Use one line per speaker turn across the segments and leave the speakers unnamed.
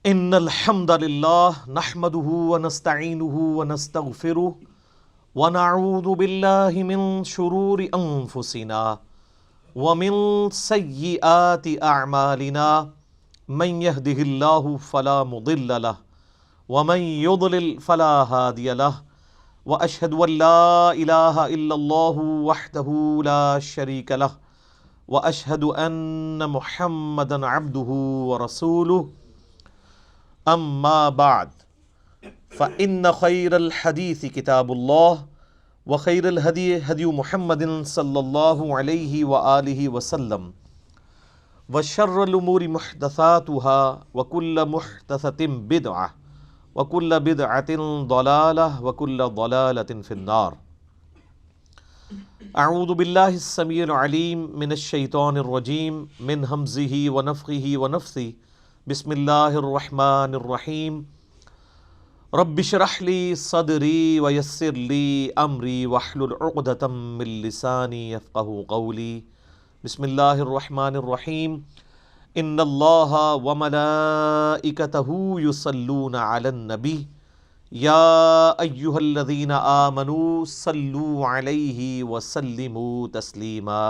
ان الحمد للہ نحمده ونستعینه ونستغفره ونعوذ باللہ من شرور انفسنا ومن سیئات اعمالنا من يهده اللہ فلا مضل له ومن يضلل فلا هادی له واشهد ان لا الہ الا اللہ وحدہ لا شریک له واشهد ان محمدا عبدہ ورسولہ اما بعد فإن خیر الحدیث کتاب اللہ وخیر الہدی ہدی محمد صلی اللہ علیہ وآلہ وسلم وشر الامور محدثاتها وکل محدثۃ بدعہ وکل بدعۃ ضلالہ وکل ضلالۃ فی النار۔ اعوذ باللہ السمیع العلیم من الشیطان الرجیم من ہمزہ ونفخہ ونفثہ بسم اللہ الرحمن الرحیم رب اشرح لی صدری ویسر لی امری واحلل عقدۃ من لسانی یفقہوا قولی۔ بسم اللہ الرحمن الرحیم ان اللہ وملائکتہ یصلون علی النبی یا ایہا الذین آمنوا صلوا علیہ وسلموا تسلیما۔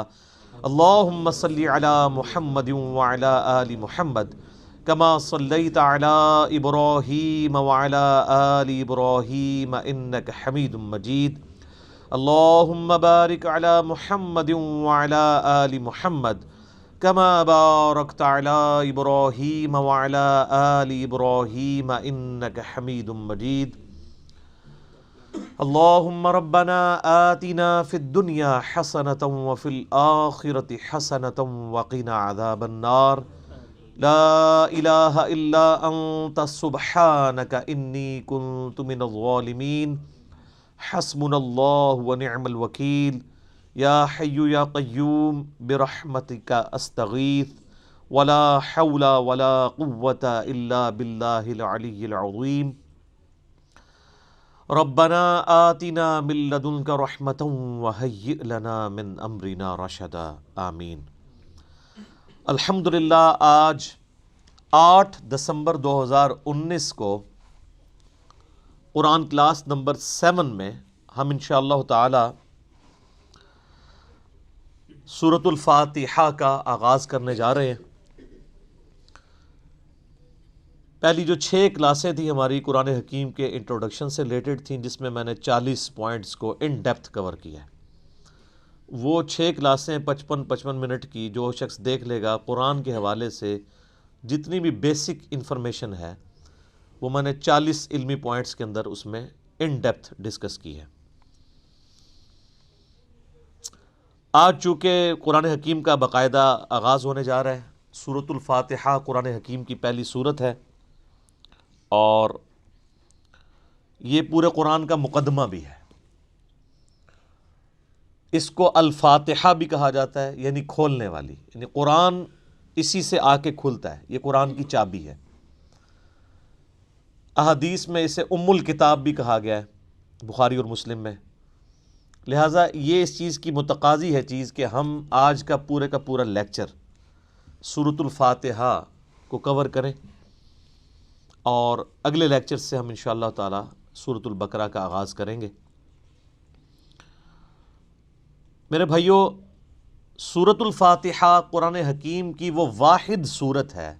اللہم صل علی محمد وعلی آل محمد کما صلیت علی ابراہیم وعلی آل ابراہیم انک حمید مجید۔ اللہم بارک علی محمد وعلی آل محمد کما بارکت علی ابراہیم وعلی آل ابراہیم انک حمید مجید۔ اللہم ربنا آتنا فی الدنیا حسنۃ وفی الآخرۃ حسنۃ وقنا عذاب النار۔ لا الہ الا انت سبحانک انی کنت من الظالمین۔ حسبنا اللہ ونعم الوکیل۔ یا حی یا قیوم برحمتک استغیث ولا حول ولا قوة الا باللہ العلی العظیم۔ ربنا آتنا من لدنک رحمۃ وہیئ لنا من امرنا رشدا۔ آمین۔ الحمدللہ آج 8 دسمبر 2019 کو قرآن کلاس نمبر 7 میں ہم انشاءاللہ تعالی سورۃ الفاتحہ کا آغاز کرنے جا رہے ہیں۔ پہلی جو 6 کلاسیں تھیں ہماری قرآن حکیم کے انٹروڈکشن سے ریلیٹڈ تھیں، جس میں میں نے 40 پوائنٹس کو ان ڈیپتھ کور کیا ہے۔ وہ 6 کلاسیں 55 منٹ کی جو شخص دیکھ لے گا، قرآن کے حوالے سے جتنی بھی بیسک انفارمیشن ہے وہ میں نے 40 علمی پوائنٹس کے اندر اس میں ان ڈیپتھ ڈسکس کی ہے۔ آج چونکہ قرآن حکیم کا باقاعدہ آغاز ہونے جا رہا ہے، سورۃ الفاتحہ قرآن حکیم کی پہلی سورت ہے اور یہ پورے قرآن کا مقدمہ بھی ہے۔ اس کو الفاتحہ بھی کہا جاتا ہے، یعنی کھولنے والی، یعنی قرآن اسی سے آ کے کھلتا ہے، یہ قرآن کی چابی ہے۔ احادیث میں اسے ام الکتاب بھی کہا گیا ہے، بخاری اور مسلم میں۔ لہٰذا یہ اس چیز کی متقاضی ہے چیز کہ ہم آج کا پورا لیکچر سورۃ الفاتحہ کو کور کریں، اور اگلے لیکچر سے ہم انشاءاللہ تعالی سورۃ البقرہ کا آغاز کریں گے۔ میرے بھائیو، سورۃ الفاتحہ قرآن حکیم کی وہ واحد سورت ہے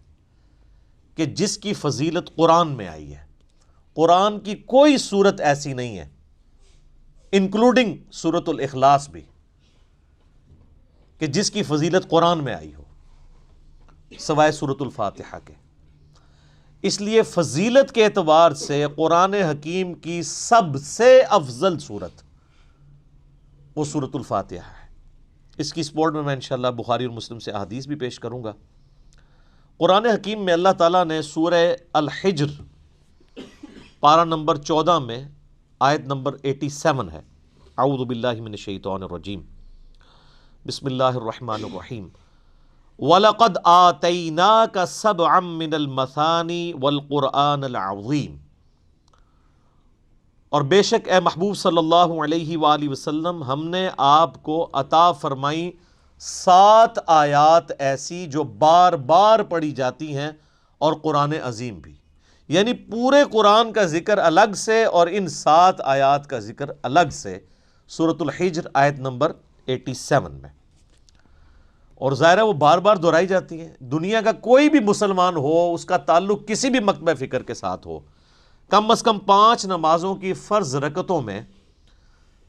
کہ جس کی فضیلت قرآن میں آئی ہے۔ قرآن کی کوئی سورت ایسی نہیں ہے، انکلوڈنگ سورۃ الاخلاص بھی، کہ جس کی فضیلت قرآن میں آئی ہو سوائے سورۃ الفاتحہ کے۔ اس لیے فضیلت کے اعتبار سے قرآن حکیم کی سب سے افضل سورت وہ سورۃ الفاتحہ ہے۔ اس کی سپورٹ میں انشاءاللہ بخاری اور مسلم سے احادیث بھی پیش کروں گا۔ قرآن حکیم میں اللہ تعالیٰ نے سورہ الحجر پارہ نمبر 14 میں آیت نمبر 87 ہے، اعوذ باللہ من الشیطان الرجیم، بسم اللہ الرحمن الرحیم، وَلَقَدْ آتَيْنَاكَ سَبْعًا مِّنَ الْمَثَانِي وَالْقُرْآنَ الْعَظِيمِ، اور بے شک اے محبوب صلی اللہ علیہ وآلہ وسلم ہم نے آپ کو عطا فرمائی 7 آیات ایسی جو بار بار پڑھی جاتی ہیں، اور قرآن عظیم بھی۔ یعنی پورے قرآن کا ذکر الگ سے اور ان 7 آیات کا ذکر الگ سے سورۃ الحجر آیت نمبر 87 میں، اور ظاہر ہے وہ بار بار دہرائی جاتی ہیں۔ دنیا کا کوئی بھی مسلمان ہو، اس کا تعلق کسی بھی مکتبہ فکر کے ساتھ ہو، کم از کم 5 نمازوں کی فرض رکعتوں میں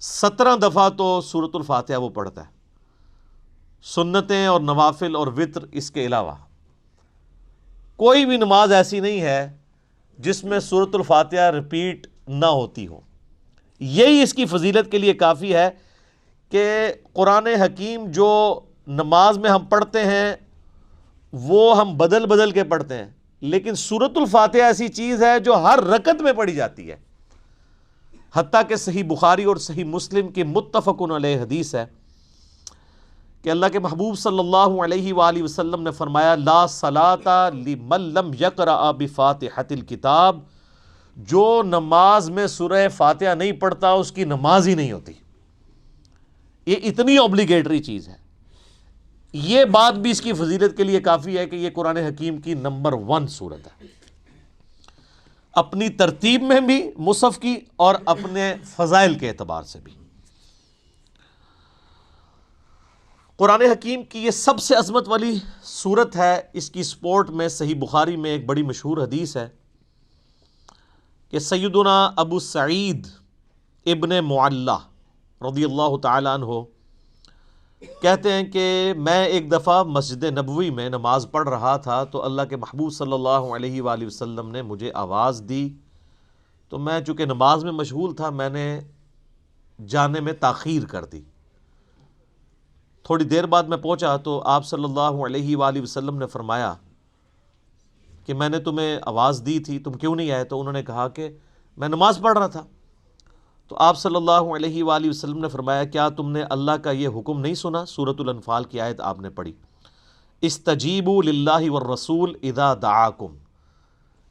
17 دفعہ تو سورۃ الفاتحہ وہ پڑھتا ہے، سنتیں اور نوافل اور وتر اس کے علاوہ۔ کوئی بھی نماز ایسی نہیں ہے جس میں سورۃ الفاتحہ ریپیٹ نہ ہوتی ہو۔ یہی اس کی فضیلت کے لیے کافی ہے کہ قرآن حکیم جو نماز میں ہم پڑھتے ہیں وہ ہم بدل بدل کے پڑھتے ہیں، لیکن سورۃ الفاتحہ ایسی چیز ہے جو ہر رکعت میں پڑھی جاتی ہے۔ حتیٰ کہ صحیح بخاری اور صحیح مسلم کی متفق علیہ حدیث ہے کہ اللہ کے محبوب صلی اللہ علیہ وآلہ وسلم نے فرمایا، لا صلاۃ لمن لم یقرأ بفاتحۃ الکتاب، جو نماز میں سورہ فاتحہ نہیں پڑھتا اس کی نماز ہی نہیں ہوتی۔ یہ اتنی اوبلیگیٹری چیز ہے۔ یہ بات بھی اس کی فضیلت کے لیے کافی ہے کہ یہ قرآن حکیم کی نمبر 1 سورت ہے، اپنی ترتیب میں بھی مصحف کی اور اپنے فضائل کے اعتبار سے بھی۔ قرآن حکیم کی یہ سب سے عظمت والی سورت ہے۔ اس کی سپورٹ میں صحیح بخاری میں ایک بڑی مشہور حدیث ہے کہ سیدنا ابو سعید ابن معلہ رضی اللہ تعالی عنہ کہتے ہیں کہ میں ایک دفعہ مسجد نبوی میں نماز پڑھ رہا تھا تو اللہ کے محبوب صلی اللہ علیہ وآلہ وسلم نے مجھے آواز دی، تو میں چونکہ نماز میں مشغول تھا میں نے جانے میں تاخیر کر دی۔ تھوڑی دیر بعد میں پہنچا تو آپ صلی اللہ علیہ وآلہ وسلم نے فرمایا کہ میں نے تمہیں آواز دی تھی، تم کیوں نہیں آئے؟ تو انہوں نے کہا کہ میں نماز پڑھ رہا تھا۔ تو آپ صلی اللہ علیہ وآلہ وسلم نے فرمایا، کیا تم نے اللہ کا یہ حکم نہیں سنا؟ سورۃ الانفال کی آیت آپ نے پڑھی، استجیبوا للہ والرسول اذا دعاکم،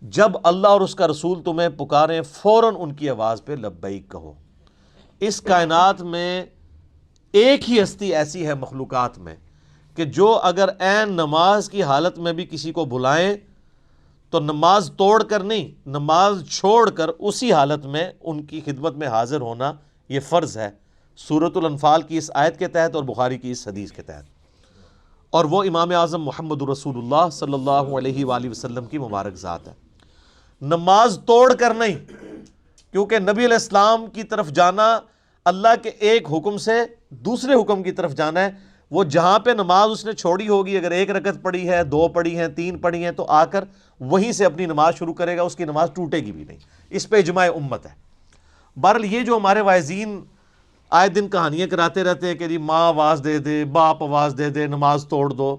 جب اللہ اور اس کا رسول تمہیں پکاریں فوراً ان کی آواز پہ لبیک کہو۔ اس کائنات میں ایک ہی ہستی ایسی ہے مخلوقات میں کہ جو اگر عین نماز کی حالت میں بھی کسی کو بلائیں تو نماز توڑ کر نہیں، نماز چھوڑ کر اسی حالت میں ان کی خدمت میں حاضر ہونا یہ فرض ہے، سورۃ الانفال کی اس آیت کے تحت اور بخاری کی اس حدیث کے تحت، اور وہ امام اعظم محمد رسول اللہ صلی اللہ علیہ وآلہ وسلم کی مبارک ذات ہے۔ نماز توڑ کر نہیں، کیونکہ نبی علیہ السلام کی طرف جانا اللہ کے ایک حکم سے دوسرے حکم کی طرف جانا ہے۔ وہ جہاں پہ نماز اس نے چھوڑی ہوگی، اگر 1 رکعت پڑھی ہے، 2 پڑھی ہیں، 3 پڑھی ہیں، تو آ کر وہیں سے اپنی نماز شروع کرے گا، اس کی نماز ٹوٹے گی بھی نہیں۔ اس پہ اجماع امت ہے۔ بہرحال یہ جو ہمارے واعظین آئے دن کہانیاں کراتے رہتے ہیں کہ جی ماں آواز دے دے، باپ آواز دے دے، نماز توڑ دو،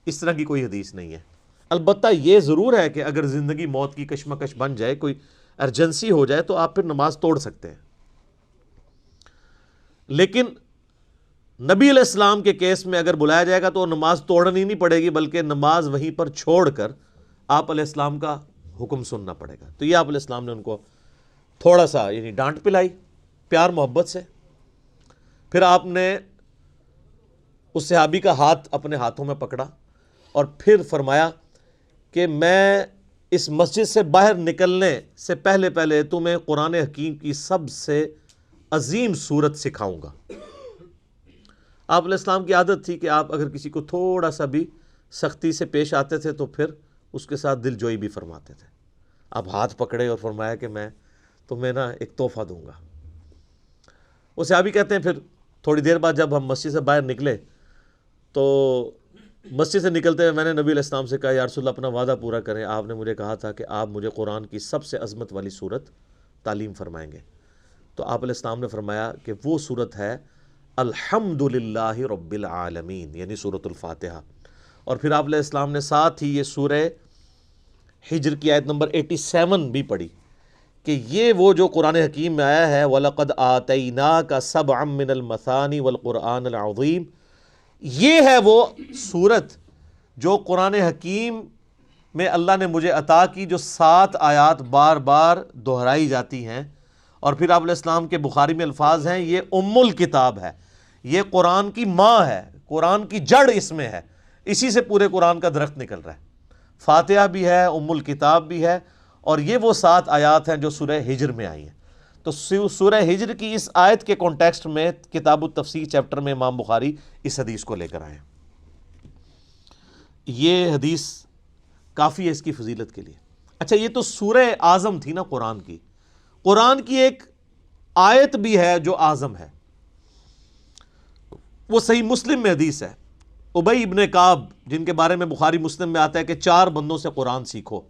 اس طرح کی کوئی حدیث نہیں ہے۔ البتہ یہ ضرور ہے کہ اگر زندگی موت کی کشمکش بن جائے، کوئی ایمرجنسی ہو جائے، تو آپ پھر نماز توڑ سکتے ہیں، لیکن نبی علیہ السلام کے کیس میں اگر بلایا جائے گا تو نماز توڑنی نہیں پڑے گی، بلکہ نماز وہیں پر چھوڑ کر آپ علیہ السلام کا حکم سننا پڑے گا۔ تو یہ آپ علیہ السلام نے ان کو تھوڑا سا یعنی ڈانٹ پلائی پیار محبت سے۔ پھر آپ نے اس صحابی کا ہاتھ اپنے ہاتھوں میں پکڑا اور پھر فرمایا کہ میں اس مسجد سے باہر نکلنے سے پہلے تمہیں قرآن حکیم کی سب سے عظیم صورت سکھاؤں گا۔ آپ علیہ السلام کی عادت تھی کہ آپ اگر کسی کو تھوڑا سا بھی سختی سے پیش آتے تھے تو پھر اس کے ساتھ دل جوئی بھی فرماتے تھے۔ آپ ہاتھ پکڑے اور فرمایا کہ میں تمہیں ایک تحفہ دوں گا۔ وہ صحابی کہتے ہیں پھر تھوڑی دیر بعد جب ہم مسجد سے باہر نکلے تو مسجد سے نکلتے ہوئے میں نے نبی علیہ السلام سے کہا، یا رسول اللہ اپنا وعدہ پورا کریں، آپ نے مجھے کہا تھا کہ آپ مجھے قرآن کی سب سے عظمت والی صورت تعلیم فرمائیں گے۔ تو آپ علیہ السلام نے فرمایا کہ وہ صورت ہے الحمد للہ رب العالمین، یعنی سورۃ الفاتحہ۔ اور پھر آپ علیہ السلام نے ساتھ ہی یہ سورہ حجر کی آیت نمبر 87 بھی پڑھی کہ یہ وہ جو قرآن حکیم میں آیا ہے وَلَقَدْ آتَيْنَاكَ سَبْعًا مِّنَ الْمَثَانِي وَالْقُرْآنَ الْعَظِيمِ، یہ ہے وہ صورت جو قرآن حکیم میں اللہ نے مجھے عطا کی، جو 7 آیات بار بار دہرائی جاتی ہیں۔ اور پھر آپ علیہ السلام کے بخاری میں الفاظ ہیں، یہ ام الکتاب ہے، یہ قرآن کی ماں ہے، قرآن کی جڑ اس میں ہے، اسی سے پورے قرآن کا درخت نکل رہا ہے۔ فاتحہ بھی ہے، ام الکتاب بھی ہے، اور یہ وہ 7 آیات ہیں جو سورہ ہجر میں آئی ہیں۔ تو سورہ ہجر کی اس آیت کے کانٹیکسٹ میں کتاب التفسیر چیپٹر میں امام بخاری اس حدیث کو لے کر آئے ہیں۔ یہ حدیث کافی ہے اس کی فضیلت کے لیے۔ اچھا، یہ تو سورہ اعظم تھی نا قرآن کی۔ قرآن کی ایک آیت بھی ہے جو اعظم ہے، وہ صحیح مسلم میں حدیث ہے۔ ابی ابن کعب، جن کے بارے میں بخاری مسلم میں آتا ہے کہ 4 بندوں سے قرآن سیکھو،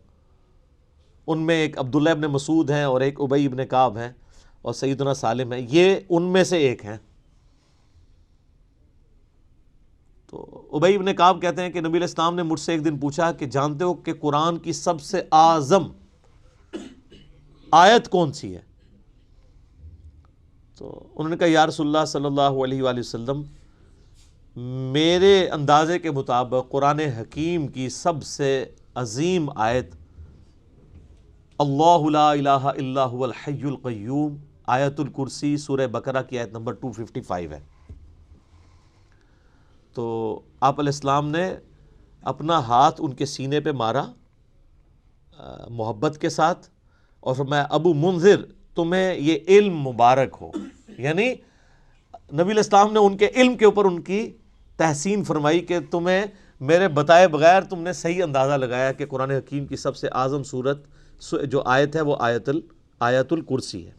ان میں ایک عبداللہ ابن مسعود ہیں اور ایک ابی ابن کعب ہیں اور سیدنا سالم ہیں، یہ ان میں سے ایک ہیں۔ تو ابی ابن کعب کہتے ہیں کہ نبی علیہ السلام نے مجھ سے ایک دن پوچھا کہ جانتے ہو کہ قرآن کی سب سے اعظم آیت کون سی ہے؟ تو انہوں نے کہا یا رسول اللہ صلی اللہ علیہ وآلہ وسلم، میرے اندازے کے مطابق قرآن حکیم کی سب سے عظیم آیت اللہ لا الہ الا هو الحی القیوم، آیت الکرسی، سورہ بقرہ کی آیت نمبر 255 ہے۔ تو آپ علیہ السلام نے اپنا ہاتھ ان کے سینے پہ مارا محبت کے ساتھ اور فرمایا ابو منذر، تمہیں یہ علم مبارک ہو۔ یعنی نبی علیہ السلام نے ان کے علم کے اوپر ان کی تحسین فرمائی کہ تمہیں میرے بتائے بغیر تم نے صحیح اندازہ لگایا کہ قرآن حکیم کی سب سے اعظم سورت جو آیت ہے وہ آیت الکرسی ہے۔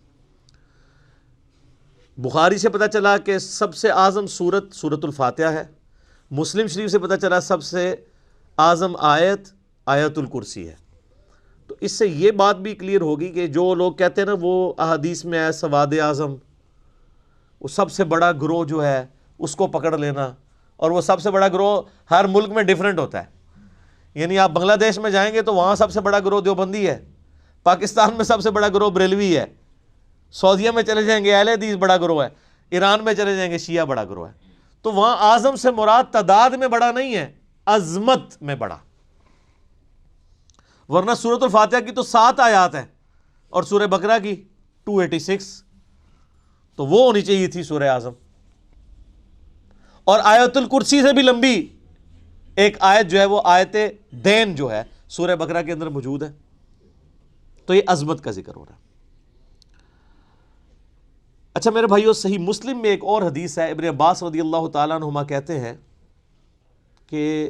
بخاری سے پتہ چلا کہ سب سے اعظم سورت سورۃ الفاتحہ ہے، مسلم شریف سے پتہ چلا سب سے اعظم آیت الکرسی ہے۔ تو اس سے یہ بات بھی کلیئر ہوگی کہ جو لوگ کہتے ہیں نا وہ احادیث میں ہے سواد اعظم، وہ سب سے بڑا گروہ جو ہے اس کو پکڑ لینا، اور وہ سب سے بڑا گروہ ہر ملک میں ڈیفرنٹ ہوتا ہے۔ یعنی آپ بنگلہ دیش میں جائیں گے تو وہاں سب سے بڑا گروہ دیوبندی ہے، پاکستان میں سب سے بڑا گروہ بریلوی ہے، سعودیہ میں چلے جائیں گے اہل حدیث بڑا گروہ ہے، ایران میں چلے جائیں گے شیعہ بڑا گروہ ہے۔ تو وہاں اعظم سے مراد تعداد میں بڑا نہیں ہے، عظمت میں بڑا۔ ورنہ سورۃ الفاتحہ کی تو 7 آیات ہیں اور سورہ بقرہ کی 286، تو وہ ہونی چاہیے تھی سورہ اعظم۔ اور آیت الکرسی سے بھی لمبی ایک آیت جو ہے وہ آیت دین جو ہے سورہ بقرہ کے اندر موجود ہے۔ تو یہ عظمت کا ذکر ہو رہا ہے۔ اچھا میرے بھائیو، صحیح مسلم میں ایک اور حدیث ہے، ابن عباس رضی اللہ تعالیٰ عنہما کہتے ہیں کہ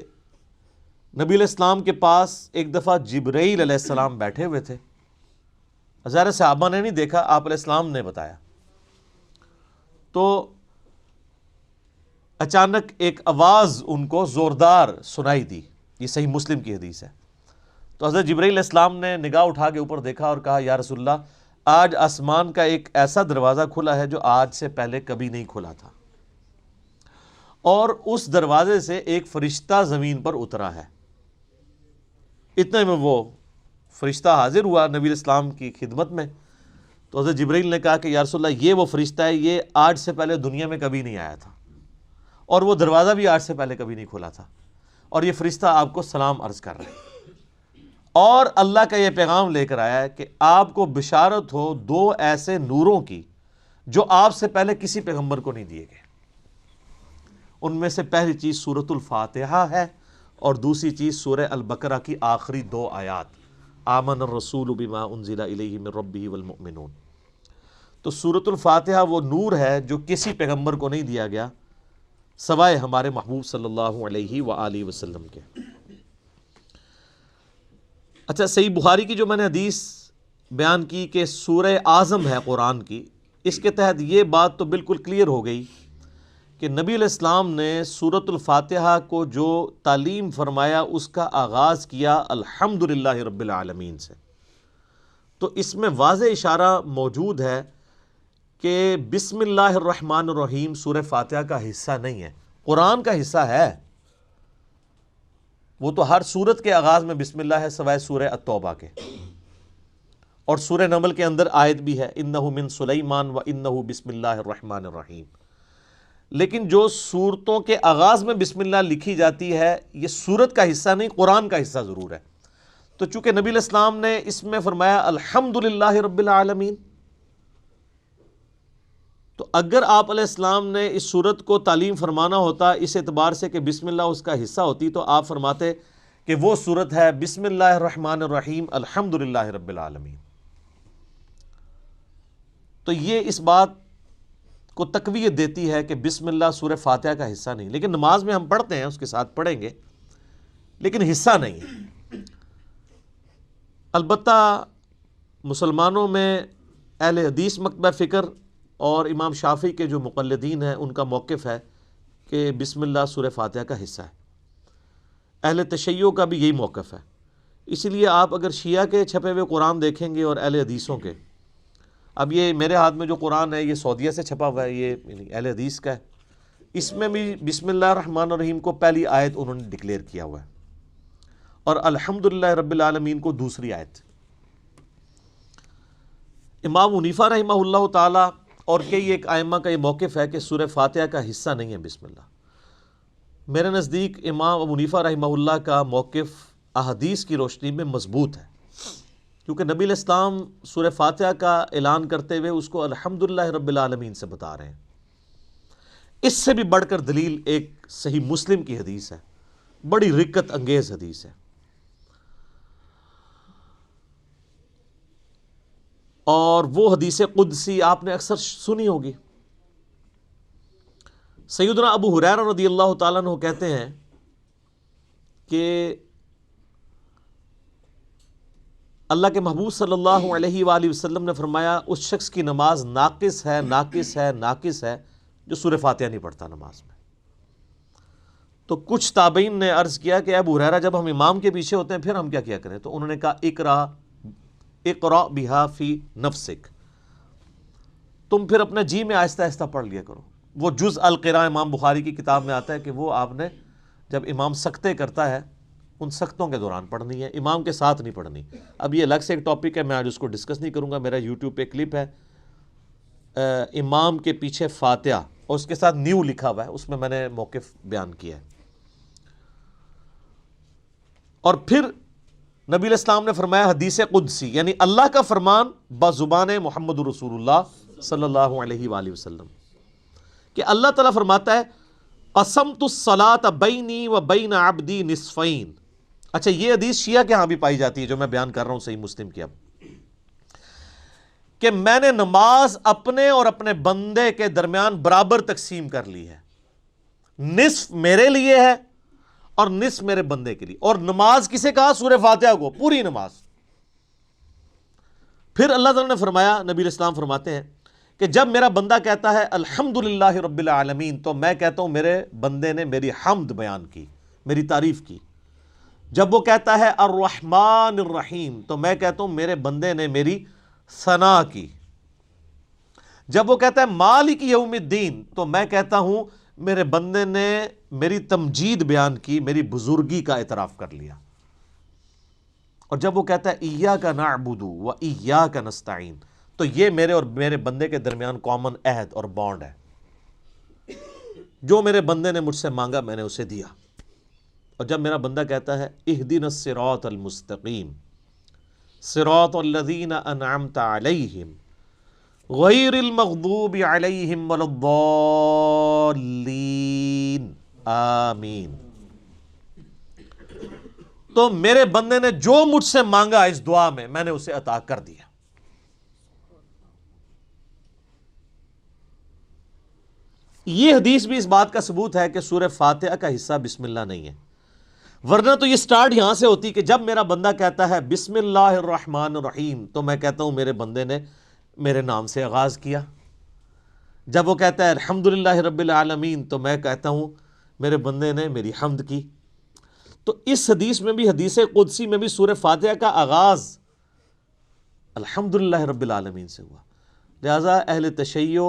نبی علیہ السلام کے پاس ایک دفعہ جبرائیل علیہ السلام بیٹھے ہوئے تھے۔ ظاہر صحابہ نے نہیں دیکھا، آپ علیہ السلام نے بتایا۔ تو اچانک ایک آواز ان کو زوردار سنائی دی، یہ صحیح مسلم کی حدیث ہے۔ تو حضرت جبرائیل علیہ السلام نے نگاہ اٹھا کے اوپر دیکھا اور کہا یا رسول اللہ، آج آسمان کا ایک ایسا دروازہ کھلا ہے جو آج سے پہلے کبھی نہیں کھلا تھا، اور اس دروازے سے ایک فرشتہ زمین پر اترا ہے۔ اتنے میں وہ فرشتہ حاضر ہوا نبی علیہ السلام کی خدمت میں۔ تو حضرت جبرائیل نے کہا کہ یا رسول اللہ، یہ وہ فرشتہ ہے، یہ آج سے پہلے دنیا میں کبھی نہیں آیا تھا، اور وہ دروازہ بھی آج سے پہلے کبھی نہیں کھلا تھا، اور یہ فرشتہ آپ کو سلام عرض کر رہا ہے، اور اللہ کا یہ پیغام لے کر آیا ہے کہ آپ کو بشارت ہو 2 ایسے نوروں کی جو آپ سے پہلے کسی پیغمبر کو نہیں دیے گئے۔ ان میں سے پہلی چیز سورۃ الفاتحہ ہے، اور دوسری چیز سورہ البقرہ کی آخری 2 آیات، آمن الرسول بما انزل الیہ من ربہ والمؤمنون۔ تو سورۃ الفاتحہ وہ نور ہے جو کسی پیغمبر کو نہیں دیا گیا سوائے ہمارے محبوب صلی اللہ علیہ وآلہ وسلم کے۔ اچھا، صحیح بخاری کی جو میں نے حدیث بیان کی کہ سورہ اعظم ہے قرآن کی، اس کے تحت یہ بات تو بالکل کلیئر ہو گئی کہ نبی علیہ السلام نے سورۃ الفاتحہ کو جو تعلیم فرمایا اس کا آغاز کیا الحمدللہ رب العالمین سے۔ تو اس میں واضح اشارہ موجود ہے کہ بسم اللہ الرحمن الرحیم سورہ فاتحہ کا حصہ نہیں ہے، قرآن کا حصہ ہے۔ وہ تو ہر سورت کے آغاز میں بسم اللہ ہے سوائے سورہ التوبہ کے، اور سورہ نمل کے اندر آیت بھی ہے انہ من سلیمان و انہ بسم اللہ الرحمن الرحیم۔ لیکن جو سورتوں کے آغاز میں بسم اللہ لکھی جاتی ہے یہ سورت کا حصہ نہیں، قرآن کا حصہ ضرور ہے۔ تو چونکہ نبی علیہ السلام نے اس میں فرمایا الحمدللہ رب العالمین، تو اگر آپ علیہ السلام نے اس سورت کو تعلیم فرمانا ہوتا اس اعتبار سے کہ بسم اللہ اس کا حصہ ہوتی، تو آپ فرماتے کہ وہ صورت ہے بسم اللہ الرحمن الرحیم الحمدللہ رب العالمین. تو یہ اس بات کو تقویت دیتی ہے کہ بسم اللہ سورہ فاتحہ کا حصہ نہیں. لیکن نماز میں ہم پڑھتے ہیں، اس کے ساتھ پڑھیں گے، لیکن حصہ نہیں ہے. البتہ مسلمانوں میں اہل حدیث مکتبہ فکر اور امام شافعی کے جو مقلدین ہیں ان کا موقف ہے کہ بسم اللہ سورہ فاتحہ کا حصہ ہے. اہل تشیع کا بھی یہی موقف ہے. اسی لیے آپ اگر شیعہ کے چھپے ہوئے قرآن دیکھیں گے اور اہل حدیثوں کے، اب یہ میرے ہاتھ میں جو قرآن ہے یہ سعودیہ سے چھپا ہوا ہے، یہ اہل حدیث کا ہے. اس میں بھی بسم اللہ الرحمن الرحیم کو پہلی آیت انہوں نے ڈکلیئر کیا ہوا ہے، اور الحمدللہ رب العالمین کو دوسری آیت. امام حنیفہ رحمہ اللہ تعالی اور کئی ایک ائمہ کا یہ موقف ہے کہ سورہ فاتحہ کا حصہ نہیں ہے بسم اللہ. میرے نزدیک امام ابو حنیفہ رحمہ اللہ کا موقف احادیث کی روشنی میں مضبوط ہے، کیونکہ نبی علیہ السلام سورہ فاتحہ کا اعلان کرتے ہوئے اس کو الحمدللہ رب العالمین سے بتا رہے ہیں. اس سے بھی بڑھ کر دلیل ایک صحیح مسلم کی حدیث ہے، بڑی رکت انگیز حدیث ہے، اور وہ حدیث قدسی آپ نے اکثر سنی ہوگی. سیدنا ابو ہریرہ رضی اللہ تعالیٰ عنہ کہتے ہیں کہ اللہ کے محبوب صلی اللہ علیہ وآلہ وسلم نے فرمایا اس شخص کی نماز ناقص ہے، ناقص ہے، ناقص ہے جو سورہ فاتحہ نہیں پڑھتا نماز میں. تو کچھ تابعین نے عرض کیا کہ ابو ہریرہ جب ہم امام کے پیچھے ہوتے ہیں پھر ہم کیا کریں؟ تو انہوں نے کہا اقرأ بہا فی نفسک، تم پھر اپنے جی میں آہستہ آہستہ پڑھ لیا کرو. وہ جز القراء امام بخاری کی کتاب میں آتا ہے کہ وہ آپ نے جب امام سکتے کرتا ہے ان سختوں کے دوران پڑھنی ہے، امام کے ساتھ نہیں پڑھنی. اب یہ الگ سے ایک ٹاپک ہے، میں آج اس کو ڈسکس نہیں کروں گا. میرا یوٹیوب پہ کلپ ہے امام کے پیچھے فاتحہ اور اس کے ساتھ نیو لکھا ہوا ہے، اس میں نے موقف بیان کیا ہے. اور پھر نبی علیہ السلام نے فرمایا حدیث قدسی، یعنی اللہ کا فرمان بزبان محمد رسول اللہ صلی اللہ علیہ وآلہ وسلم، کہ اللہ تعالیٰ فرماتا ہے قسمت الصلاۃ بینی و بین عبدی نصفین. اچھا، یہ حدیث شیعہ کے ہاں بھی پائی جاتی ہے جو میں بیان کر رہا ہوں صحیح مسلم کی، اب کہ میں نے نماز اپنے اور اپنے بندے کے درمیان برابر تقسیم کر لی ہے، نصف میرے لیے ہے اور نصف میرے بندے کے لیے. اور نماز کسے کہا؟ سورہ فاتحہ کو، پوری نماز. پھر اللہ تعالیٰ نے فرمایا، نبی علیہ السلام فرماتے ہیں کہ جب میرا بندہ کہتا ہے الحمدللہ رب العالمین تو میں کہتا ہوں میرے بندے نے میری حمد بیان کی، میری تعریف کی. جب وہ کہتا ہے الرحمن الرحیم تو میں کہتا ہوں میرے بندے نے میری ثنا کی. جب وہ کہتا ہے مالک یوم الدین تو میں کہتا ہوں میرے بندے نے میری تمجید بیان کی، میری بزرگی کا اعتراف کر لیا. اور جب وہ کہتا ہے ایاک نعبد و ایاک نستعین تو یہ میرے اور میرے بندے کے درمیان کامن عہد اور بانڈ ہے. جو میرے بندے نے مجھ سے مانگا میں نے اسے دیا. اور جب میرا بندہ کہتا ہے اہدنا الصراط المستقیم صراط الذین انعمت علیہم غیر المغضوب علیہم ولا الضالین آمین، تو میرے بندے نے جو مجھ سے مانگا اس دعا میں نے اسے عطا کر دیا. یہ حدیث بھی اس بات کا ثبوت ہے کہ سورہ فاتحہ کا حصہ بسم اللہ نہیں ہے، ورنہ تو یہ سٹارٹ یہاں سے ہوتی کہ جب میرا بندہ کہتا ہے بسم اللہ الرحمن الرحیم تو میں کہتا ہوں میرے بندے نے میرے نام سے آغاز کیا. جب وہ کہتا ہے الحمدللہ رب العالمین تو میں کہتا ہوں میرے بندے نے میری حمد کی. تو اس حدیث میں بھی، حدیث قدسی میں بھی سورہ فاتحہ کا آغاز الحمدللہ رب العالمین سے ہوا. لہذا اہل تشیع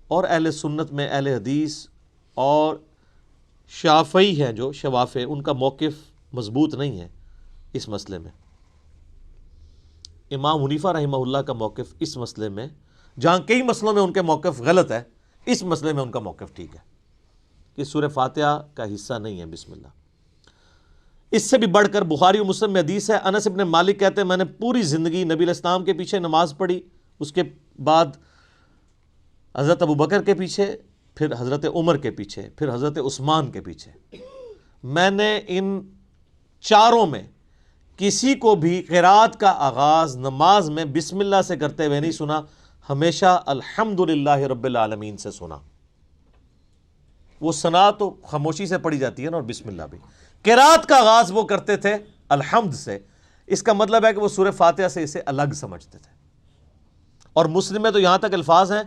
اور اہل سنت میں اہل حدیث اور شافعی ہیں جو شوافع، ان کا موقف مضبوط نہیں ہے اس مسئلے میں. امام حنیفہ رحمہ اللہ کا موقف اس مسئلے میں، جہاں کئی مسئلوں میں ان کے موقف غلط ہے، اس مسئلے میں ان کا موقف ٹھیک ہے کہ سورہ فاتحہ کا حصہ نہیں ہے بسم اللہ. اس سے بھی بڑھ کر بخاری و مسلم میں حدیث ہے، انس ابن مالک کہتے ہیں میں نے پوری زندگی نبی علیہ السلام کے پیچھے نماز پڑھی، اس کے بعد حضرت ابو بکر کے پیچھے، پھر حضرت عمر کے پیچھے، پھر حضرت عثمان کے پیچھے. میں نے ان چاروں میں کسی کو بھی قرات کا آغاز نماز میں بسم اللہ سے کرتے ہوئے نہیں سنا، ہمیشہ الحمدللہ رب العالمین سے سنا۔ وہ ثنا تو خاموشی سے پڑھی جاتی ہے نا، اور بسم اللہ بھی۔ قرات کا آغاز وہ کرتے تھے الحمد سے، اس کا مطلب ہے کہ وہ سورہ فاتحہ سے اسے الگ سمجھتے تھے۔ اور مسلم میں تو یہاں تک الفاظ ہیں،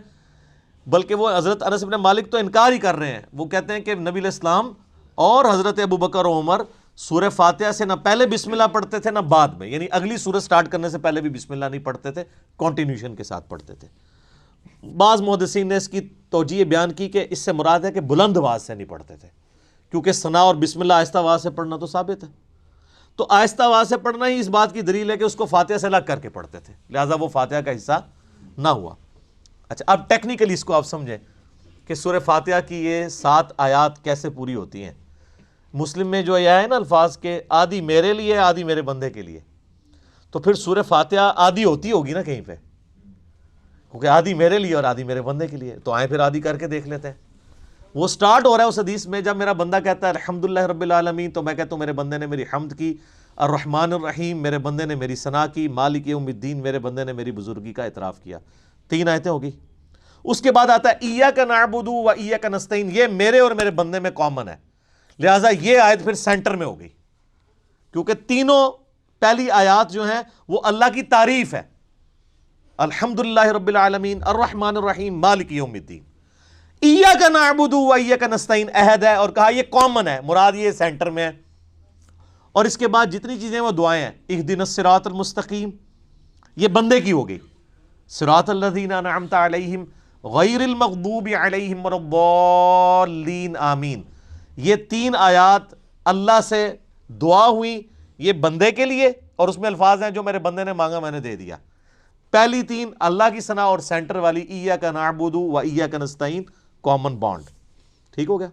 بلکہ وہ حضرت انس بن مالک تو انکار ہی کر رہے ہیں، وہ کہتے ہیں کہ نبی علیہ السلام اور حضرت ابوبکر و عمر سورہ فاتحہ سے نہ پہلے بسم اللہ پڑھتے تھے نہ بعد میں، یعنی اگلی سورہ سٹارٹ کرنے سے پہلے بھی بسم اللہ نہیں پڑھتے تھے، کنٹینیوشن کے ساتھ پڑھتے تھے۔ بعض محدثین نے اس کی توجیہ بیان کی کہ اس سے مراد ہے کہ بلند آواز سے نہیں پڑھتے تھے، کیونکہ ثنا اور بسم اللہ آہستہ آواز سے پڑھنا تو ثابت ہے، تو آہستہ آواز سے پڑھنا ہی اس بات کی دلیل ہے کہ اس کو فاتحہ سے الگ کر کے پڑھتے تھے، لہٰذا وہ فاتحہ کا حصہ نہ ہوا۔ اچھا، اب ٹیکنیکلی اس کو آپ سمجھیں کہ سورہ فاتحہ کی یہ 7 آیات کیسے پوری ہوتی ہیں۔ مسلم میں جو یہ ہے نا الفاظ کے آدھی میرے لیے آدھی میرے بندے کے لیے، تو پھر سورہ فاتحہ آدھی ہوتی ہوگی نا کہیں پہ، کیونکہ آدھی میرے لیے اور آدھی میرے بندے کے لیے، تو آئیں پھر آدھی کر کے دیکھ لیتے ہیں۔ وہ سٹارٹ ہو رہا ہے اس حدیث میں، جب میرا بندہ کہتا ہے الحمدللہ رب العالمین، تو میں کہتا ہوں میرے بندے نے میری حمد کی، الرحمن الرحیم میرے بندے نے میری ثنا کی، مالک یوم الدین میرے بندے نے میری بزرگی کا اعتراف کیا۔ 3 آیتیں ہوگی۔ اس کے بعد آتا ہے ایاک نعبد و ایاک نستعین، یہ میرے اور میرے بندے میں کامن ہے، لہٰذا یہ آیت پھر سینٹر میں ہو گئی، کیونکہ تینوں پہلی آیات جو ہیں وہ اللہ کی تعریف ہے، الحمدللہ رب العالمین، الرحمن الرحیم، مالک یوم الدین۔ ایاک نعبد و ایاک نستعین عہد ہے، اور کہا یہ کامن ہے، مراد یہ سینٹر میں ہے۔ اور اس کے بعد جتنی چیزیں وہ دعائیں ہیں، اہدنا الصراط المستقیم، یہ بندے کی ہو گئی، صراط الذین انعمت علیہم غیر المغضوب علیہم ولا الضالین آمین۔ یہ 3 آیات اللہ سے دعا ہوئی، یہ بندے کے لیے، اور اس میں الفاظ ہیں جو میرے بندے نے مانگا میں نے دے دیا۔ پہلی 3 اللہ کی ثنا، اور سینٹر والی ایاک نعبد و ایاک نستعین کامن بانڈ۔ ٹھیک ہو گیا؟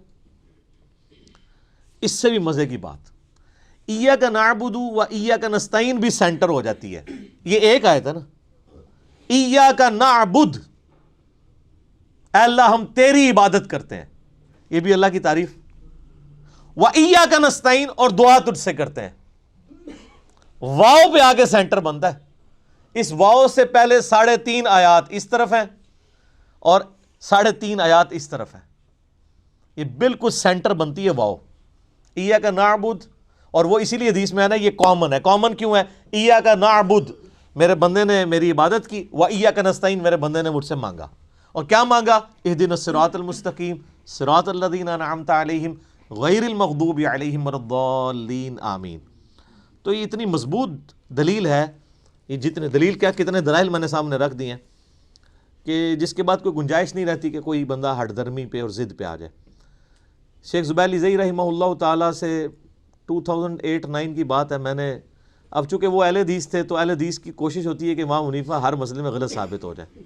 اس سے بھی مزے کی بات، ایاک نعبد و ایاک نستعین بھی سینٹر ہو جاتی ہے، یہ ایک آیت ہے نا، ایاک نعبد، اے اللہ ہم تیری عبادت کرتے ہیں، یہ بھی اللہ کی تعریف، و ایاک نستعین، اور دعا تجھ سے کرتے ہیں۔ واؤ پہ آگے سینٹر بنتا ہے، اس واؤ سے پہلے 3.5 آیات اس طرف ہیں اور 3.5 آیات اس طرف ہیں، یہ بالکل سینٹر بنتی ہے واؤ، ایاک نعبد، اور وہ اسی لیے حدیث میں ہے نا یہ کامن ہے۔ کامن کیوں ہے؟ ایاک نعبد میرے بندے نے میری عبادت کی، و ایاک نستعین میرے بندے نے مجھ سے مانگا، اور کیا مانگا؟ اہدنا الصراط المستقیم صراط الذین انعمت علیہم غیر المغضوب علیہم ولا الضالین آمین۔ تو یہ اتنی مضبوط دلیل ہے، یہ جتنے دلیل کیا کتنے دلائل میں نے سامنے رکھ دی ہیں کہ جس کے بعد کوئی گنجائش نہیں رہتی کہ کوئی بندہ ہٹ درمی پہ اور ضد پہ آ جائے۔ شیخ زبیر لزئی رحمہ اللہ تعالیٰ سے 2008-9 کی بات ہے، میں نے، اب چونکہ وہ اہل حدیث تھے تو اہل حدیث کی کوشش ہوتی ہے کہ امام حنیفہ ہر مسئلے میں غلط ثابت ہو جائے،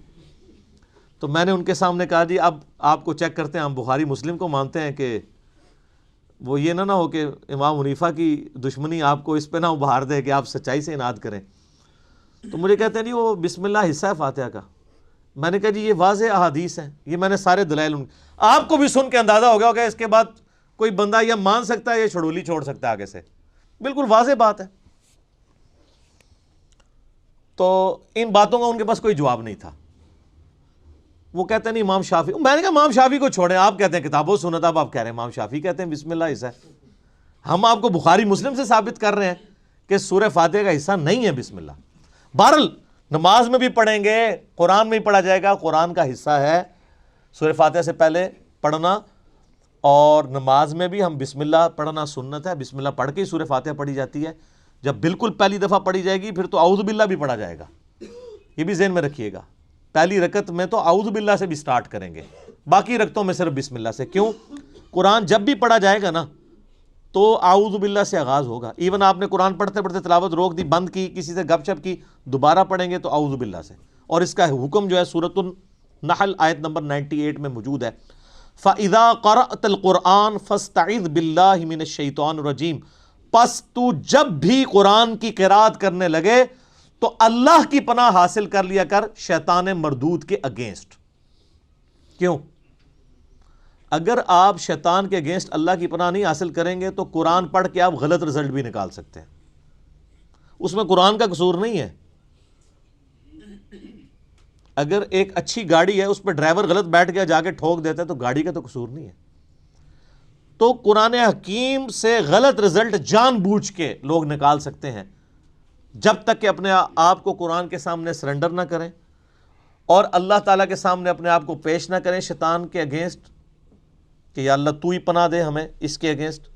تو میں نے ان کے سامنے کہا جی اب آپ کو چیک کرتے ہیں، ہم بخاری مسلم کو مانتے ہیں کہ وہ یہ نہ ہو کہ امام حنیفہ کی دشمنی آپ کو اس پہ نہ ابھار دے کہ آپ سچائی سے اناد کریں۔ تو مجھے کہتے ہیں جی وہ بسم اللہ حصہ ہے فاتحہ کا۔ میں نے کہا جی یہ واضح احادیث ہیں، یہ میں نے سارے دلائل آپ کو بھی سن کے اندازہ ہو گیا ہوگا، اس کے بعد کوئی بندہ یا مان سکتا ہے یا چھڑولی چھوڑ سکتا ہے آگے سے، بالکل واضح بات ہے۔ تو ان باتوں کا ان کے پاس کوئی جواب نہیں تھا۔ وہ کہتے ہیں نہیں امام شافعی، میں نے کہا امام شافعی کو چھوڑیں، آپ کہتے ہیں کتاب و سنت، اب آپ کہہ رہے ہیں امام شافعی کہتے ہیں بسم اللہ حصہ ہے۔ ہم آپ کو بخاری مسلم سے ثابت کر رہے ہیں کہ سورہ فاتحہ کا حصہ نہیں ہے بسم اللہ۔ بہرحال نماز میں بھی پڑھیں گے، قرآن میں بھی پڑھا جائے گا، قرآن کا حصہ ہے سورہ فاتحہ سے پہلے پڑھنا، اور نماز میں بھی ہم بسم اللہ پڑھنا سنت ہے، بسم اللہ پڑھ کے ہی سورہ فاتحہ پڑھی جاتی ہے۔ جب بالکل پہلی دفعہ پڑھی جائے گی پھر تو اعوذ باللہ بھی پڑھا جائے گا، یہ بھی ذہن میں رکھیے گا۔ پہلی رکعت میں تو اعوذ باللہ سے بھی سٹارٹ کریں گے، باقی رکعتوں میں صرف بسم اللہ سے۔ کیوں؟ قرآن جب بھی پڑھا جائے گا نا تو اعوذ باللہ سے آغاز ہوگا، ایون آپ نے قرآن پڑھتے پڑھتے تلاوت روک دی، بند کی، کسی سے گپ شپ کی، دوبارہ پڑھیں گے تو اعوذ باللہ سے۔ اور اس کا حکم جو ہے سورۃ النحل آیت نمبر 98 میں موجود ہے، فَإِذَا قَرَأْتَ الْقُرْآنَ فَاسْتَعِذْ بِاللَّهِ مِنَ الشَّيْطَانِ الرَّجِيمِ، پس تو جب بھی قرآن کی قرات کرنے لگے تو اللہ کی پناہ حاصل کر لیا کر شیطان مردود کے اگینسٹ۔ کیوں؟ اگر آپ شیطان کے اگینسٹ اللہ کی پناہ نہیں حاصل کریں گے تو قرآن پڑھ کے آپ غلط رزلٹ بھی نکال سکتے ہیں، اس میں قرآن کا قصور نہیں ہے۔ اگر ایک اچھی گاڑی ہے اس پہ ڈرائیور غلط بیٹھ گیا جا کے ٹھوک دیتا ہے تو گاڑی کا تو قصور نہیں ہے۔ تو قرآن حکیم سے غلط رزلٹ جان بوجھ کے لوگ نکال سکتے ہیں، جب تک کہ اپنے آپ کو قرآن کے سامنے سرنڈر نہ کریں اور اللہ تعالیٰ کے سامنے اپنے آپ کو پیش نہ کریں شیطان کے اگینسٹ کہ یا اللہ تو ہی پناہ دے ہمیں اس کے اگینسٹ،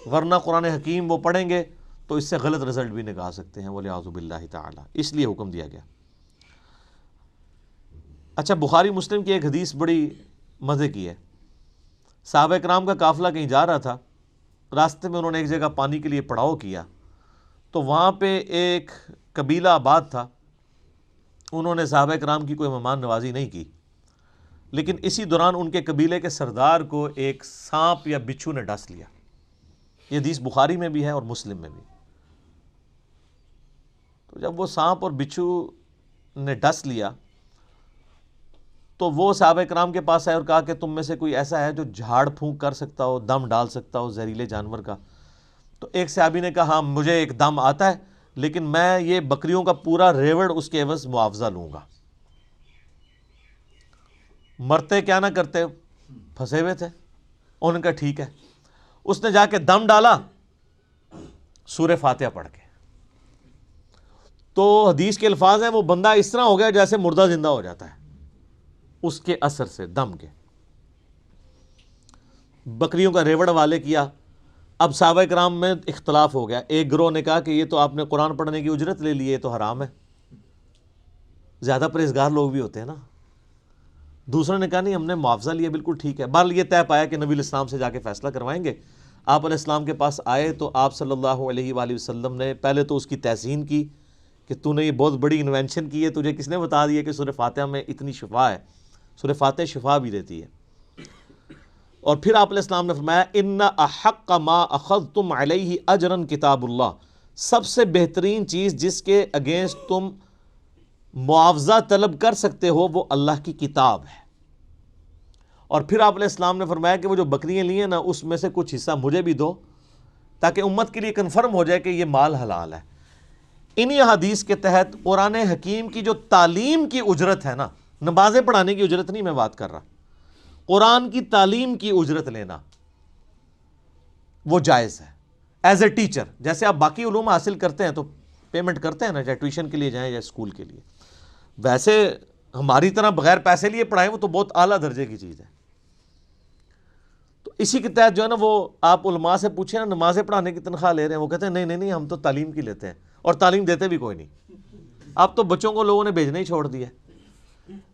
ورنہ قرآن حکیم وہ پڑھیں گے تو اس سے غلط رزلٹ بھی نکال سکتے ہیں، وَلِعَوْذُ بِاللَّهِ تعالیٰ، اس لیے حکم دیا گیا۔ اچھا، بخاری مسلم کی ایک حدیث بڑی مزے کی ہے۔ صحابہ کرام کا قافلہ کہیں جا رہا تھا، راستے میں انہوں نے ایک جگہ پانی کے لیے پڑاؤ کیا، تو وہاں پہ ایک قبیلہ آباد تھا، انہوں نے صحابہ کرام کی کوئی مہمان نوازی نہیں کی، لیکن اسی دوران ان کے قبیلے کے سردار کو ایک سانپ یا بچھو نے ڈس لیا۔ یہ حدیث بخاری میں بھی ہے اور مسلم میں بھی۔ تو جب وہ سانپ اور بچھو نے ڈس لیا تو وہ صحابہ کرام کے پاس آئے اور کہا کہ تم میں سے کوئی ایسا ہے جو جھاڑ پھونک کر سکتا ہو، دم ڈال سکتا ہو زہریلے جانور کا؟ تو ایک صحابی نے کہا ہاں مجھے ایک دم آتا ہے، لیکن میں یہ بکریوں کا پورا ریوڑ اس کے عوض معاوضہ لوں گا۔ مرتے کیا نہ کرتے، پھنسے ہوئے تھے، انہوں نے کہا ٹھیک ہے۔ اس نے جا کے دم ڈالا سورہ فاتحہ پڑھ کے، تو حدیث کے الفاظ ہیں وہ بندہ اس طرح ہو گیا جیسے مردہ زندہ ہو جاتا ہے اس کے اثر سے، دم کے۔ بکریوں کا ریوڑ حوالے کیا۔ اب صحابہ کرام میں اختلاف ہو گیا، ایک گروہ نے کہا کہ یہ تو آپ نے قرآن پڑھنے کی اجرت لے لی ہے، یہ تو حرام ہے، زیادہ پرہیزگار لوگ بھی ہوتے ہیں نا۔ دوسروں نے کہا نہیں ہم نے معاوضہ لیا، بالکل ٹھیک ہے۔ بہرحال یہ طے پایا کہ نبی علیہ السلام سے جا کے فیصلہ کروائیں گے۔ آپ علیہ السلام کے پاس آئے تو آپ صلی اللہ علیہ وآلہ وسلم نے پہلے تو اس کی تحسین کی کہ تو نے یہ بہت بڑی انوینشن کی ہے، تجھے کس نے بتا دیا کہ سورہ فاتحہ میں اتنی شفا ہے؟ سورہ فاتحہ شفا بھی دیتی ہے۔ اور پھر آپ علیہ السلام نے فرمایا ان احق ما اخذتم علیہ اجرا کتاب اللہ، سب سے بہترین چیز جس کے اگینسٹ تم معاوضہ طلب کر سکتے ہو وہ اللہ کی کتاب ہے۔ اور پھر آپ علیہ السلام نے فرمایا کہ وہ جو بکریاں لی ہیں نا اس میں سے کچھ حصہ مجھے بھی دو تاکہ امت کے لیے کنفرم ہو جائے کہ یہ مال حلال ہے۔ انہی حدیث کے تحت قرآن حکیم کی جو تعلیم کی اجرت ہے نا، نمازیں پڑھانے کی اجرت نہیں میں بات کر رہا، قرآن کی تعلیم کی اجرت لینا وہ جائز ہے ایز اے ٹیچر۔ جیسے آپ باقی علوم حاصل کرتے ہیں تو پیمنٹ کرتے ہیں نا، چاہے ٹیوشن کے لیے جائیں یا اسکول کے لیے، ویسے ہماری طرح بغیر پیسے لیے پڑھائیں وہ تو بہت اعلیٰ درجے کی چیز ہے۔ تو اسی کے تحت جو ہے نا وہ آپ علماء سے پوچھیں نا نمازیں پڑھانے کی تنخواہ لے رہے ہیں، وہ کہتے ہیں نہیں نہیں نہیں ہم تو تعلیم کی لیتے ہیں، اور تعلیم دیتے بھی کوئی نہیں۔ اب تو بچوں کو لوگوں نے بھیجنا ہی چھوڑ دیا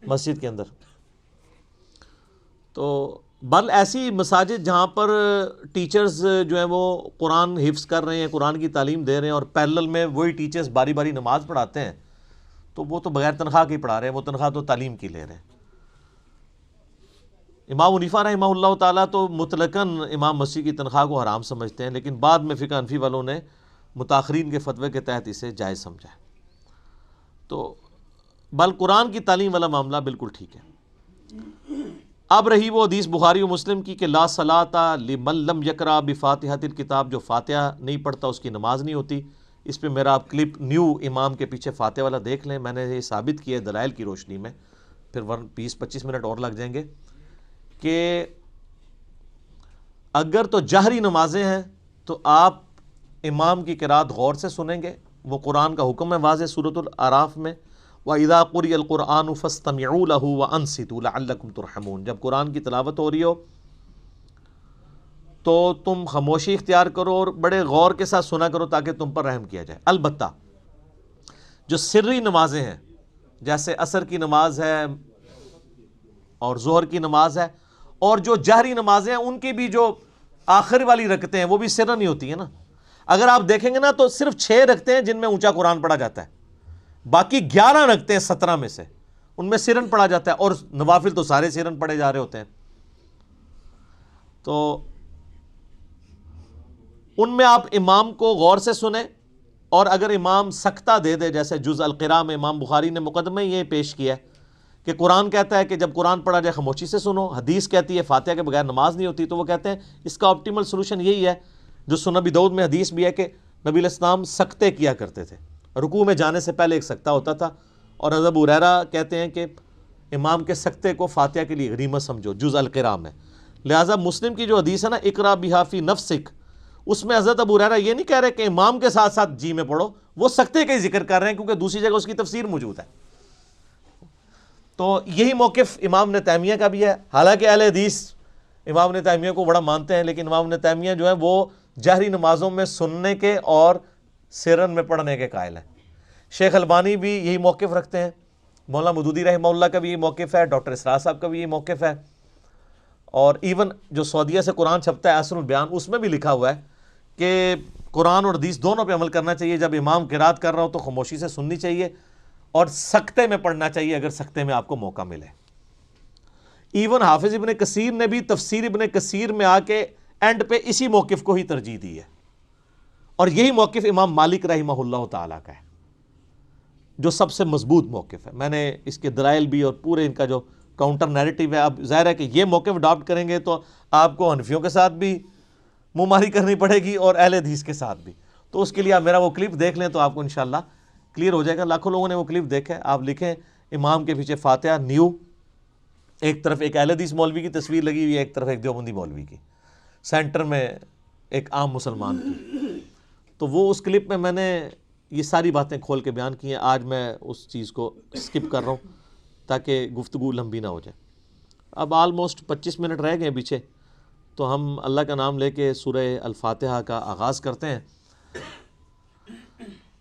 مسجد کے اندر۔ تو بل ایسی مساجد جہاں پر ٹیچرز جو ہیں وہ قرآن حفظ کر رہے ہیں، قرآن کی تعلیم دے رہے ہیں، اور پیرلل میں وہی ٹیچرز باری باری نماز پڑھاتے ہیں، تو وہ تو بغیر تنخواہ کے ہی پڑھا رہے ہیں، وہ تنخواہ تو تعلیم کی لے رہے ہیں۔ امام حنیفہ رحمہ اللہ تعالیٰ تو مطلقاً امام مسیح کی تنخواہ کو حرام سمجھتے ہیں، لیکن بعد میں فقہ حنفی والوں نے متاخرین کے فتوے کے تحت اسے جائز سمجھا ہے۔ تو بل قرآن کی تعلیم والا معاملہ بالکل ٹھیک ہے۔ اب رہی وہ حدیث بخاری و مسلم کی کہ لا صلاۃ لمن لم یقرأ بفاتحۃ الکتاب، جو فاتحہ نہیں پڑھتا اس کی نماز نہیں ہوتی۔ اس پہ میرا آپ کلپ نیو امام کے پیچھے فاتحہ والا دیکھ لیں، میں نے یہ ثابت کیا ہے دلائل کی روشنی میں، پھر 20-25 منٹ اور لگ جائیں گے، کہ اگر تو جہری نمازیں ہیں تو آپ امام کی قرات غور سے سنیں گے، وہ قرآن کا حکم ہے واضح سورۃ الاعراف میں، وَإِذَا قُرِئَ الْقُرْآنُ فَاسْتَمِعُوا لَهُ وَأَنصِتُوا لَعَلَّكُمْ تُرْحَمُونَ، جب قرآن کی تلاوت ہو رہی ہو تو تم خاموشی اختیار کرو اور بڑے غور کے ساتھ سنا کرو تاکہ تم پر رحم کیا جائے۔ البتہ جو سری نمازیں ہیں جیسے عصر کی نماز ہے اور ظہر کی نماز ہے، اور جو جہری نمازیں ہیں ان کی بھی جو آخر والی رکعتیں ہیں وہ بھی سرن ہی ہوتی ہیں نا۔ اگر آپ دیکھیں گے نا تو صرف 6 رکعتیں ہیں جن میں اونچا قرآن پڑھا جاتا ہے، باقی 11 رکعتیں 17 میں سے ان میں سرن پڑھا جاتا ہے، اور نوافل تو سارے سرن پڑھے جا رہے ہوتے ہیں۔ تو ان میں آپ امام کو غور سے سنیں، اور اگر امام سکتہ دے دے، جیسے جز القراء میں امام بخاری نے مقدمہ یہ پیش کیا ہے کہ قرآن کہتا ہے کہ جب قرآن پڑھا جائے خاموشی سے سنو، حدیث کہتی ہے فاتحہ کے بغیر نماز نہیں ہوتی، تو وہ کہتے ہیں اس کا آپٹیمل سولوشن یہی ہے جو سنن ابی داؤد میں حدیث بھی ہے کہ نبی علیہ السلام سکتے کیا کرتے تھے، رکوع میں جانے سے پہلے ایک سکتہ ہوتا تھا، اور حضرت ابو ہریرہ کہتے ہیں کہ امام کے سکتے کو فاتحہ کے لیے غنیمت سمجھو، جز القراء میں۔ لہٰذا مسلم کی جو حدیث ہے نا اقرا بہا فی نفسک، اس میں حضرت ابو ہریرہ یہ نہیں کہہ رہے کہ امام کے ساتھ ساتھ جی میں پڑھو، وہ سکتے کا ہی ذکر کر رہے ہیں کیونکہ دوسری جگہ اس کی تفسیر موجود ہے۔ تو یہی موقف امام ابن تیمیہ کا بھی ہے، حالانکہ اہل حدیث امام ابن تیمیہ کو بڑا مانتے ہیں، لیکن امام ابن تیمیہ جو ہے وہ جہری نمازوں میں سننے کے اور سرن میں پڑھنے کے قائل ہیں۔ شیخ البانی بھی یہی موقف رکھتے ہیں، مولانا مودودی رحمہ اللہ کا بھی یہی موقف ہے، ڈاکٹر اسرار صاحب کا بھی یہی موقف ہے، اور ایون جو سعودیہ سے قرآن چھپتا ہے احسن البیان، اس میں بھی لکھا ہوا ہے کہ قرآن اور حدیث دونوں پہ عمل کرنا چاہیے، جب امام قرات کر رہا ہو تو خاموشی سے سننی چاہیے، اور سکتے میں پڑھنا چاہیے اگر سکتے میں آپ کو موقع ملے۔ ایون حافظ ابن کثیر نے بھی تفسیر ابن کثیر میں آ کے اینڈ پہ اسی موقف کو ہی ترجیح دی ہے، اور یہی موقف امام مالک رحمہ اللہ تعالیٰ کا ہے جو سب سے مضبوط موقف ہے۔ میں نے اس کے دلائل بھی اور پورے ان کا جو کاؤنٹر نیریٹو ہے، اب ظاہر ہے کہ یہ موقف اڈاپٹ کریں گے تو آپ کو حنفیوں کے ساتھ بھی منہ ماری کرنی پڑے گی اور اہل حدیث کے ساتھ بھی، تو اس کے لیے آپ میرا وہ کلپ دیکھ لیں تو آپ کو انشاءاللہ کلیئر ہو جائے گا۔ لاکھوں لوگوں نے وہ کلپ دیکھا ہے، آپ لکھیں امام کے پیچھے فاتحہ نیو، ایک طرف ایک اہل حدیث مولوی کی تصویر لگی ہوئی ہے، ایک طرف ایک دیوبندی مولوی کی، سینٹر میں ایک عام مسلمان کی۔ تو وہ اس کلپ میں نے یہ ساری باتیں کھول کے بیان کی ہیں۔ آج میں اس چیز کو سکپ کر رہا ہوں تاکہ گفتگو لمبی نہ ہو جائے۔ اب آلموسٹ 25 منٹ رہ گئے پیچھے، تو ہم اللہ کا نام لے کے سورہ الفاتحہ کا آغاز کرتے ہیں۔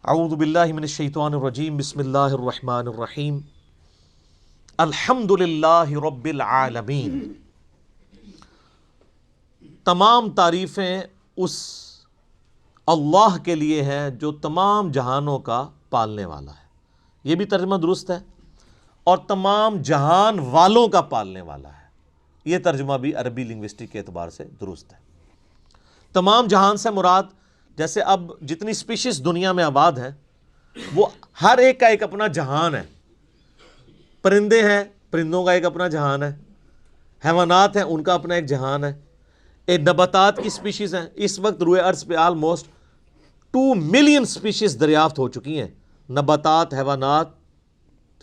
اعوذ باللہ من الشیطان الرجیم، بسم اللہ الرحمن الرحیم، الحمد للہ رب العالمین۔ تمام تعریفیں اس اللہ کے لیے ہیں جو تمام جہانوں کا پالنے والا ہے، یہ بھی ترجمہ درست ہے، اور تمام جہان والوں کا پالنے والا ہے، یہ ترجمہ بھی عربی لنگوسٹک کے اعتبار سے درست ہے۔ تمام جہان سے مراد جیسے اب جتنی سپیشیز دنیا میں آباد ہیں وہ ہر ایک کا ایک اپنا جہان ہے۔ پرندے ہیں، پرندوں کا ایک اپنا جہان ہے، حیوانات ہیں، ان کا اپنا ایک جہان ہے، ایک نباتات کی سپیشیز ہیں۔ اس وقت روئے ارض پہ آلموسٹ 2 ملین سپیشیز دریافت ہو چکی ہیں، نباتات حیوانات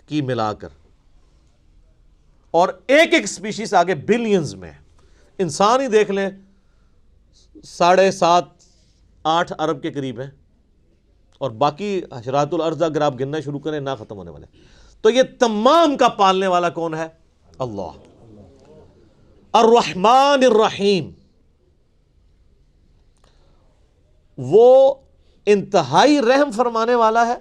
کی ملا کر، اور ایک ایک سپیشیز آگے بلینز میں۔ انسان ہی دیکھ لیں 7.5-8 ارب کے قریب ہیں، اور باقی حشرات الارض اگر آپ گننا شروع کریں نہ ختم ہونے والے۔ تو یہ تمام کا پالنے والا کون ہے؟ اللہ۔ الرحمن الرحیم، وہ انتہائی رحم فرمانے والا ہے۔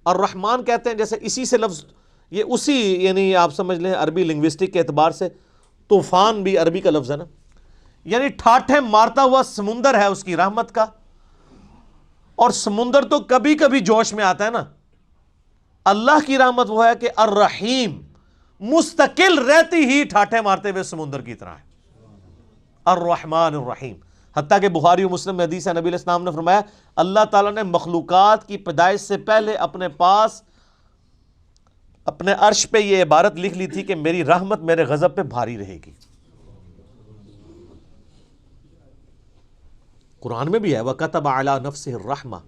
الرحمن کہتے ہیں جیسے اسی سے لفظ یہ اسی یعنی آپ سمجھ لیں عربی لنگوسٹک کے اعتبار سے طوفان بھی عربی کا لفظ ہے نا، یعنی ٹھاٹھے مارتا ہوا سمندر ہے اس کی رحمت کا، اور سمندر تو کبھی کبھی جوش میں آتا ہے نا، اللہ کی رحمت وہ ہے کہ الرحیم مستقل رہتی ہی ٹھاٹھے مارتے ہوئے سمندر کی طرح ہے، الرحمن الرحیم۔ حتیٰ کہ بخاری و مسلم میں حدیث ہے، نبی علیہ السلام نے فرمایا اللہ تعالیٰ نے مخلوقات کی پیدائش سے پہلے اپنے پاس اپنے عرش پہ یہ عبارت لکھ لی تھی کہ میری رحمت میرے غضب پہ بھاری رہے گی۔ قرآن میں بھی ہے وَكَتَبَ عَلَى نَفْسِهِ الرَّحْمَةِ،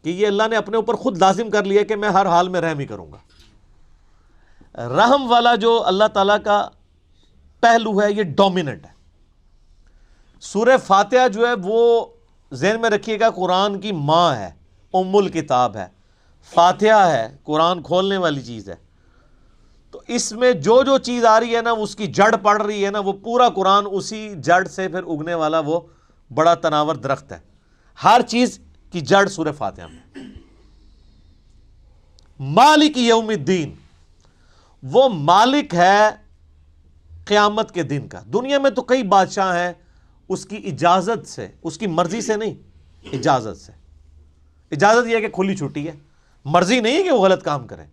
کہ یہ اللہ نے اپنے اوپر خود لازم کر لیا کہ میں ہر حال میں رحم ہی کروں گا۔ رحم والا جو اللہ تعالیٰ کا پہلو ہے یہ ڈومیننٹ ہے۔ سورہ فاتحہ جو ہے وہ ذہن میں رکھیے گا قرآن کی ماں ہے، ام الکتاب ہے، فاتحہ ہے، قرآن کھولنے والی چیز ہے۔ تو اس میں جو جو چیز آ رہی ہے نا اس کی جڑ پڑ رہی ہے نا، وہ پورا قرآن اسی جڑ سے پھر اگنے والا وہ بڑا تناور درخت ہے۔ ہر چیز کی جڑ سورہ فاتحہ میں۔ مالک یوم الدین، وہ مالک ہے قیامت کے دن کا۔ دنیا میں تو کئی بادشاہ ہیں، اس کی اجازت سے، اس کی مرضی سے نہیں، اجازت سے۔ اجازت یہ ہے کہ کھلی چھٹی ہے، مرضی نہیں ہے کہ وہ غلط کام کریں،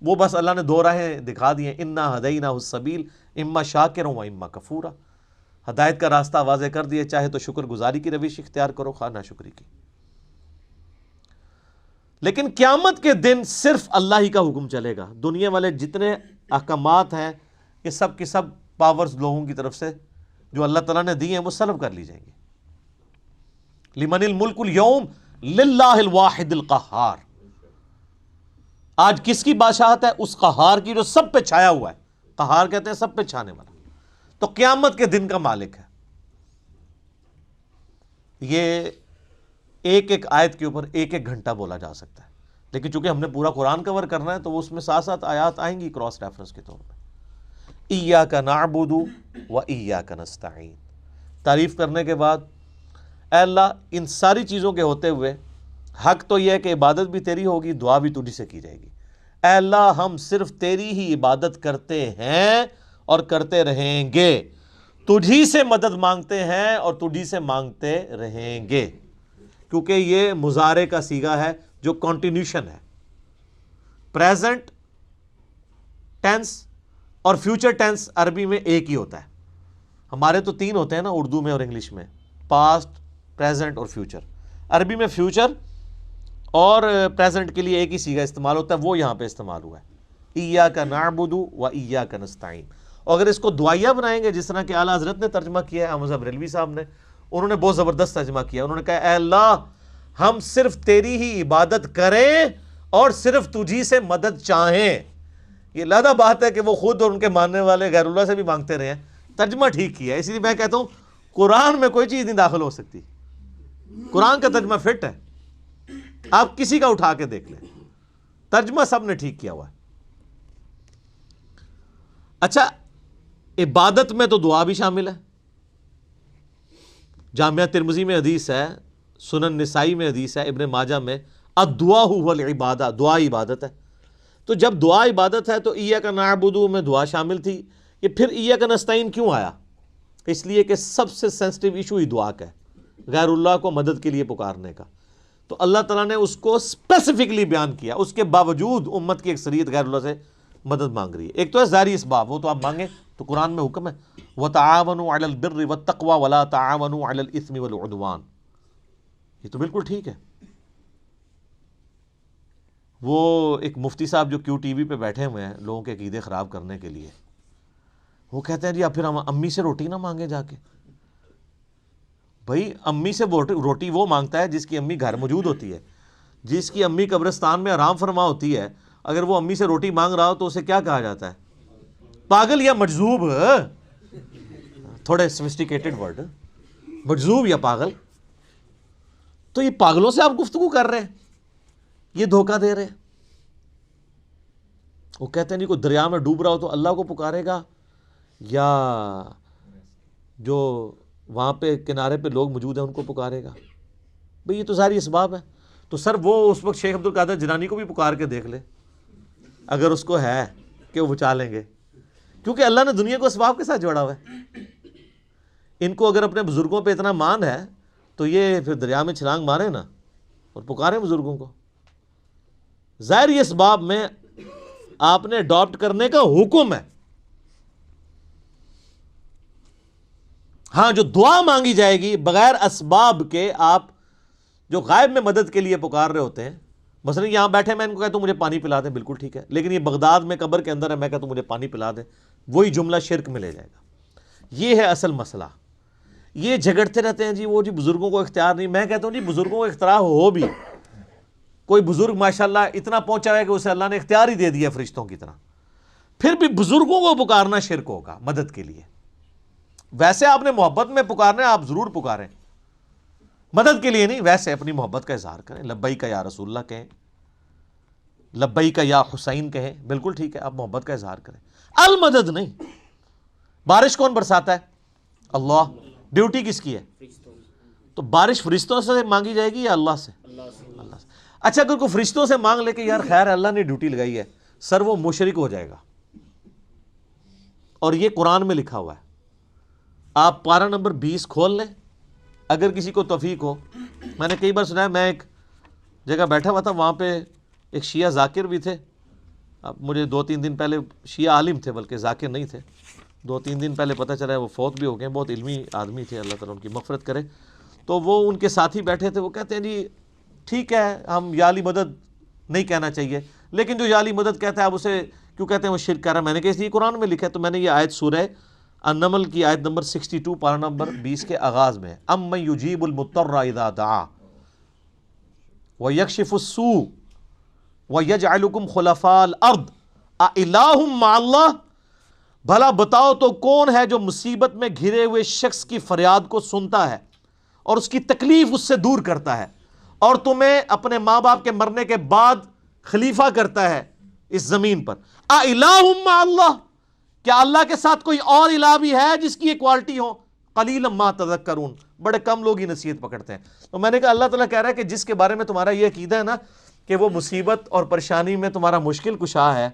وہ بس اللہ نے 2 راہیں دکھا دی ہیں، انا ہدیناہ السبیل اما شاکرا و اما کفورا۔ ہدایت کا راستہ واضح کر دیے، چاہے تو شکر گزاری کی روش اختیار کرو، خواہ ناشکری کی۔ لیکن قیامت کے دن صرف اللہ ہی کا حکم چلے گا. دنیا والے جتنے احکامات ہیں یہ سب کی سب پاورز لوگوں کی طرف سے جو اللہ تعالیٰ نے دی ہیں وہ سلب کر لی جائیں گی. لمن الملک اليوم للہ الواحد القہار. آج کس کی بادشاہت ہے؟ اس قہار کی جو سب پہ چھایا ہوا ہے. قہار کہتے ہیں سب پہ چھانے والا. تو قیامت کے دن کا مالک ہے. یہ ایک ایک آیت کے اوپر ایک ایک گھنٹہ بولا جا سکتا ہے، لیکن چونکہ ہم نے پورا قرآن کور کرنا ہے تو وہ اس میں ساتھ ساتھ آیات آئیں گی کراس ریفرنس کے طور پہ. ایاک نعبد و ایاک نستعین. تعریف کرنے کے بعد اے اللہ ان ساری چیزوں کے ہوتے ہوئے حق تو یہ ہے کہ عبادت بھی تیری ہوگی، دعا بھی تجھی سے کی جائے گی. اے اللہ ہم صرف تیری ہی عبادت کرتے ہیں اور کرتے رہیں گے، تجھی سے مدد مانگتے ہیں اور تجھی سے مانگتے رہیں گے. کیونکہ یہ مضارع کا صیغہ ہے جو کنٹینیوشن ہے. پریزنٹ ٹینس اور فیوچر ٹینس عربی میں ایک ہی ہوتا ہے. ہمارے تو تین ہوتے ہیں نا اردو میں اور انگلش میں، پاسٹ، پریزنٹ اور فیوچر. عربی میں فیوچر اور پریزنٹ کے لیے ایک ہی صیغہ استعمال ہوتا ہے، وہ یہاں پہ استعمال ہوا ہے. ایاک نعبد و ایاک نستعین. اور اگر اس کو دعائیہ بنائیں گے جس طرح کہ اعلیٰ حضرت نے ترجمہ کیا ہے، احمد صاحب بریلوی صاحب نے، انہوں نے بہت زبردست ترجمہ کیا. انہوں نے کہا اے اللہ ہم صرف تیری ہی عبادت کریں اور صرف تجھی سے مدد چاہیں. یہ علیحدہ بات ہے کہ وہ خود اور ان کے ماننے والے غیر اللہ سے بھی مانگتے رہے ہیں. ترجمہ ٹھیک کیا ہے. اسی لیے میں کہتا ہوں قرآن میں کوئی چیز نہیں داخل ہو سکتی. قرآن کا ترجمہ فٹ ہے، آپ کسی کا اٹھا کے دیکھ لیں، ترجمہ سب نے ٹھیک کیا ہوا ہے. اچھا عبادت میں تو دعا بھی شامل ہے. جامعہ ترمذی میں حدیث ہے، سنن نسائی میں حدیث ہے، ابن ماجہ میں الدعاء هو العبادہ، دعا عبادت ہے. تو جب دعا عبادت ہے تو ایاک نعبد میں دعا شامل تھی. یہ پھر ایاک نستعین کیوں آیا؟ اس لیے کہ سب سے سینسٹیو ایشو ہی دعا کا ہے، غیر اللہ کو مدد کے لیے پکارنے کا. تو اللہ تعالیٰ نے اس کو اسپیسیفکلی بیان کیا. اس کے باوجود امت کی اکثریت غیر اللہ سے مدد مانگ رہی ہے. ایک تو ہے ظاہری اسباب، وہ تو آپ مانگیں، تو قرآن میں حکم ہے وَتَعَاوَنُوا عَلَى الْبِرِّ وَالتَّقْوَى وَلَا تَعَاوَنُوا عَلَى الْإِثْمِ وَالْعُدْوَانِ. یہ تو بالکل ٹھیک ہے. وہ ایک مفتی صاحب جو کیو ٹی وی پہ بیٹھے ہوئے ہیں لوگوں کے عقیدے خراب کرنے کے لیے، وہ کہتے ہیں جی اب پھر ہم امی سے روٹی نہ مانگیں جا کے. بھائی امی سے روٹی وہ مانگتا ہے جس کی امی گھر موجود ہوتی ہے، جس کی امی قبرستان میں آرام فرما ہوتی ہے. اگر وہ امی سے روٹی مانگ رہا ہو تو اسے کیا کہا جاتا ہے؟ پاگل یا مجذوب. تھوڑے سوفسٹیکیٹڈ ورڈ، مجذوب یا پاگل. تو یہ پاگلوں سے آپ گفتگو کر رہے ہیں، یہ دھوکہ دے رہے ہیں. وہ کہتے ہیں جی کوئی دریا میں ڈوب رہا ہو تو اللہ کو پکارے گا یا جو وہاں پہ کنارے پہ لوگ موجود ہیں ان کو پکارے گا. بھئی یہ تو ساری اسباب ہے. تو سر وہ اس وقت شیخ عبد القادر جیلانی کو بھی پکار کے دیکھ لے اگر اس کو ہے کہ وہ بچا لیں گے، کیونکہ اللہ نے دنیا کو اسباب کے ساتھ جوڑا ہوا ہے. ان کو اگر اپنے بزرگوں پہ اتنا مان ہے تو یہ پھر دریا میں چھلانگ مارے نا اور پکاریں بزرگوں کو. ظاہر اسباب میں آپ نے اڈاپٹ کرنے کا حکم ہے. ہاں جو دعا مانگی جائے گی بغیر اسباب کے، آپ جو غائب میں مدد کے لیے پکار رہے ہوتے ہیں، مثلا یہاں بیٹھے میں ان کو کہتا ہوں مجھے پانی پلا دیں، بالکل ٹھیک ہے. لیکن یہ بغداد میں قبر کے اندر ہے، میں کہتا ہوں مجھے پانی پلا دیں، وہی جملہ شرک میں لے جائے گا. یہ ہے اصل مسئلہ. یہ جھگڑتے رہتے ہیں جی وہ جی بزرگوں کو اختیار نہیں. میں کہتا ہوں جی بزرگوں کو اختیار ہو بھی، کوئی بزرگ ماشاءاللہ اتنا پہنچا ہے کہ اسے اللہ نے اختیار ہی دے دیا فرشتوں کی طرح، پھر بھی بزرگوں کو پکارنا شرک ہوگا مدد کے لیے. ویسے آپ نے محبت میں پکارنا ہے، آپ ضرور پکاریں، مدد کے لیے نہیں. ویسے اپنی محبت کا اظہار کریں، لبیک یا رسول اللہ کہیں، لبیک یا حسین کہیں، بالکل ٹھیک ہے، آپ محبت کا اظہار کریں. المدد نہیں. بارش کون برساتا ہے؟ اللہ. ڈیوٹی کس کی ہے؟ تو بارش فرشتوں سے مانگی جائے گی یا اللہ سے؟ اللہ سے. اچھا اگر کوئی فرشتوں سے مانگ لے کہ یار خیر اللہ نے ڈیوٹی لگائی ہے، سر وہ مشرک ہو جائے گا. اور یہ قرآن میں لکھا ہوا ہے. آپ پارہ نمبر 20 کھول لیں اگر کسی کو توفیق ہو. میں نے کئی بار سنا ہے، میں ایک جگہ بیٹھا ہوا تھا، وہاں پہ ایک شیعہ ذاکر بھی تھے. اب مجھے 2-3 دن پہلے، شیعہ عالم تھے بلکہ ذاکر نہیں تھے، 2-3 دن پہلے پتہ چلا ہے وہ فوت بھی ہو گئے. بہت علمی آدمی تھے، اللہ تعالیٰ ان کی مغفرت کرے. تو وہ ان کے ساتھی بیٹھے تھے، وہ کہتے ہیں جی ٹھیک ہے ہم یا علی مدد نہیں کہنا چاہیے. لیکن جو یالی مدد کہتا ہے آپ اسے کیوں کہتے ہیں وہ شرک کر رہا ہے؟ میں نے کہا اس لیے قرآن میں لکھا ہے. تو میں نے یہ آیت سورہ النمل کی آیت نمبر 62 پارہ نمبر 20 کے آغاز میں امن یجیب المضطر اذا دعا ویکشف السوء ویجعلکم خلفاء الارض االہ مع اللہ، بھلا بتاؤ تو کون ہے جو مصیبت میں گھرے ہوئے شخص کی فریاد کو سنتا ہے اور اس کی تکلیف اس سے دور کرتا ہے اور تمہیں اپنے ماں باپ کے مرنے کے بعد خلیفہ کرتا ہے اس زمین پر. االہ مع اللہ، کیا اللہ کے ساتھ کوئی اور الہ بھی ہے جس کی یہ کوالٹی ہو؟ قلیلا ما تذکرون، بڑے کم لوگ ہی نصیحت پکڑتے ہیں. تو میں نے کہا اللہ تعالیٰ کہہ رہا ہے کہ جس کے بارے میں تمہارا یہ عقیدہ ہے نا کہ وہ مصیبت اور پریشانی میں تمہارا مشکل کشا ہے،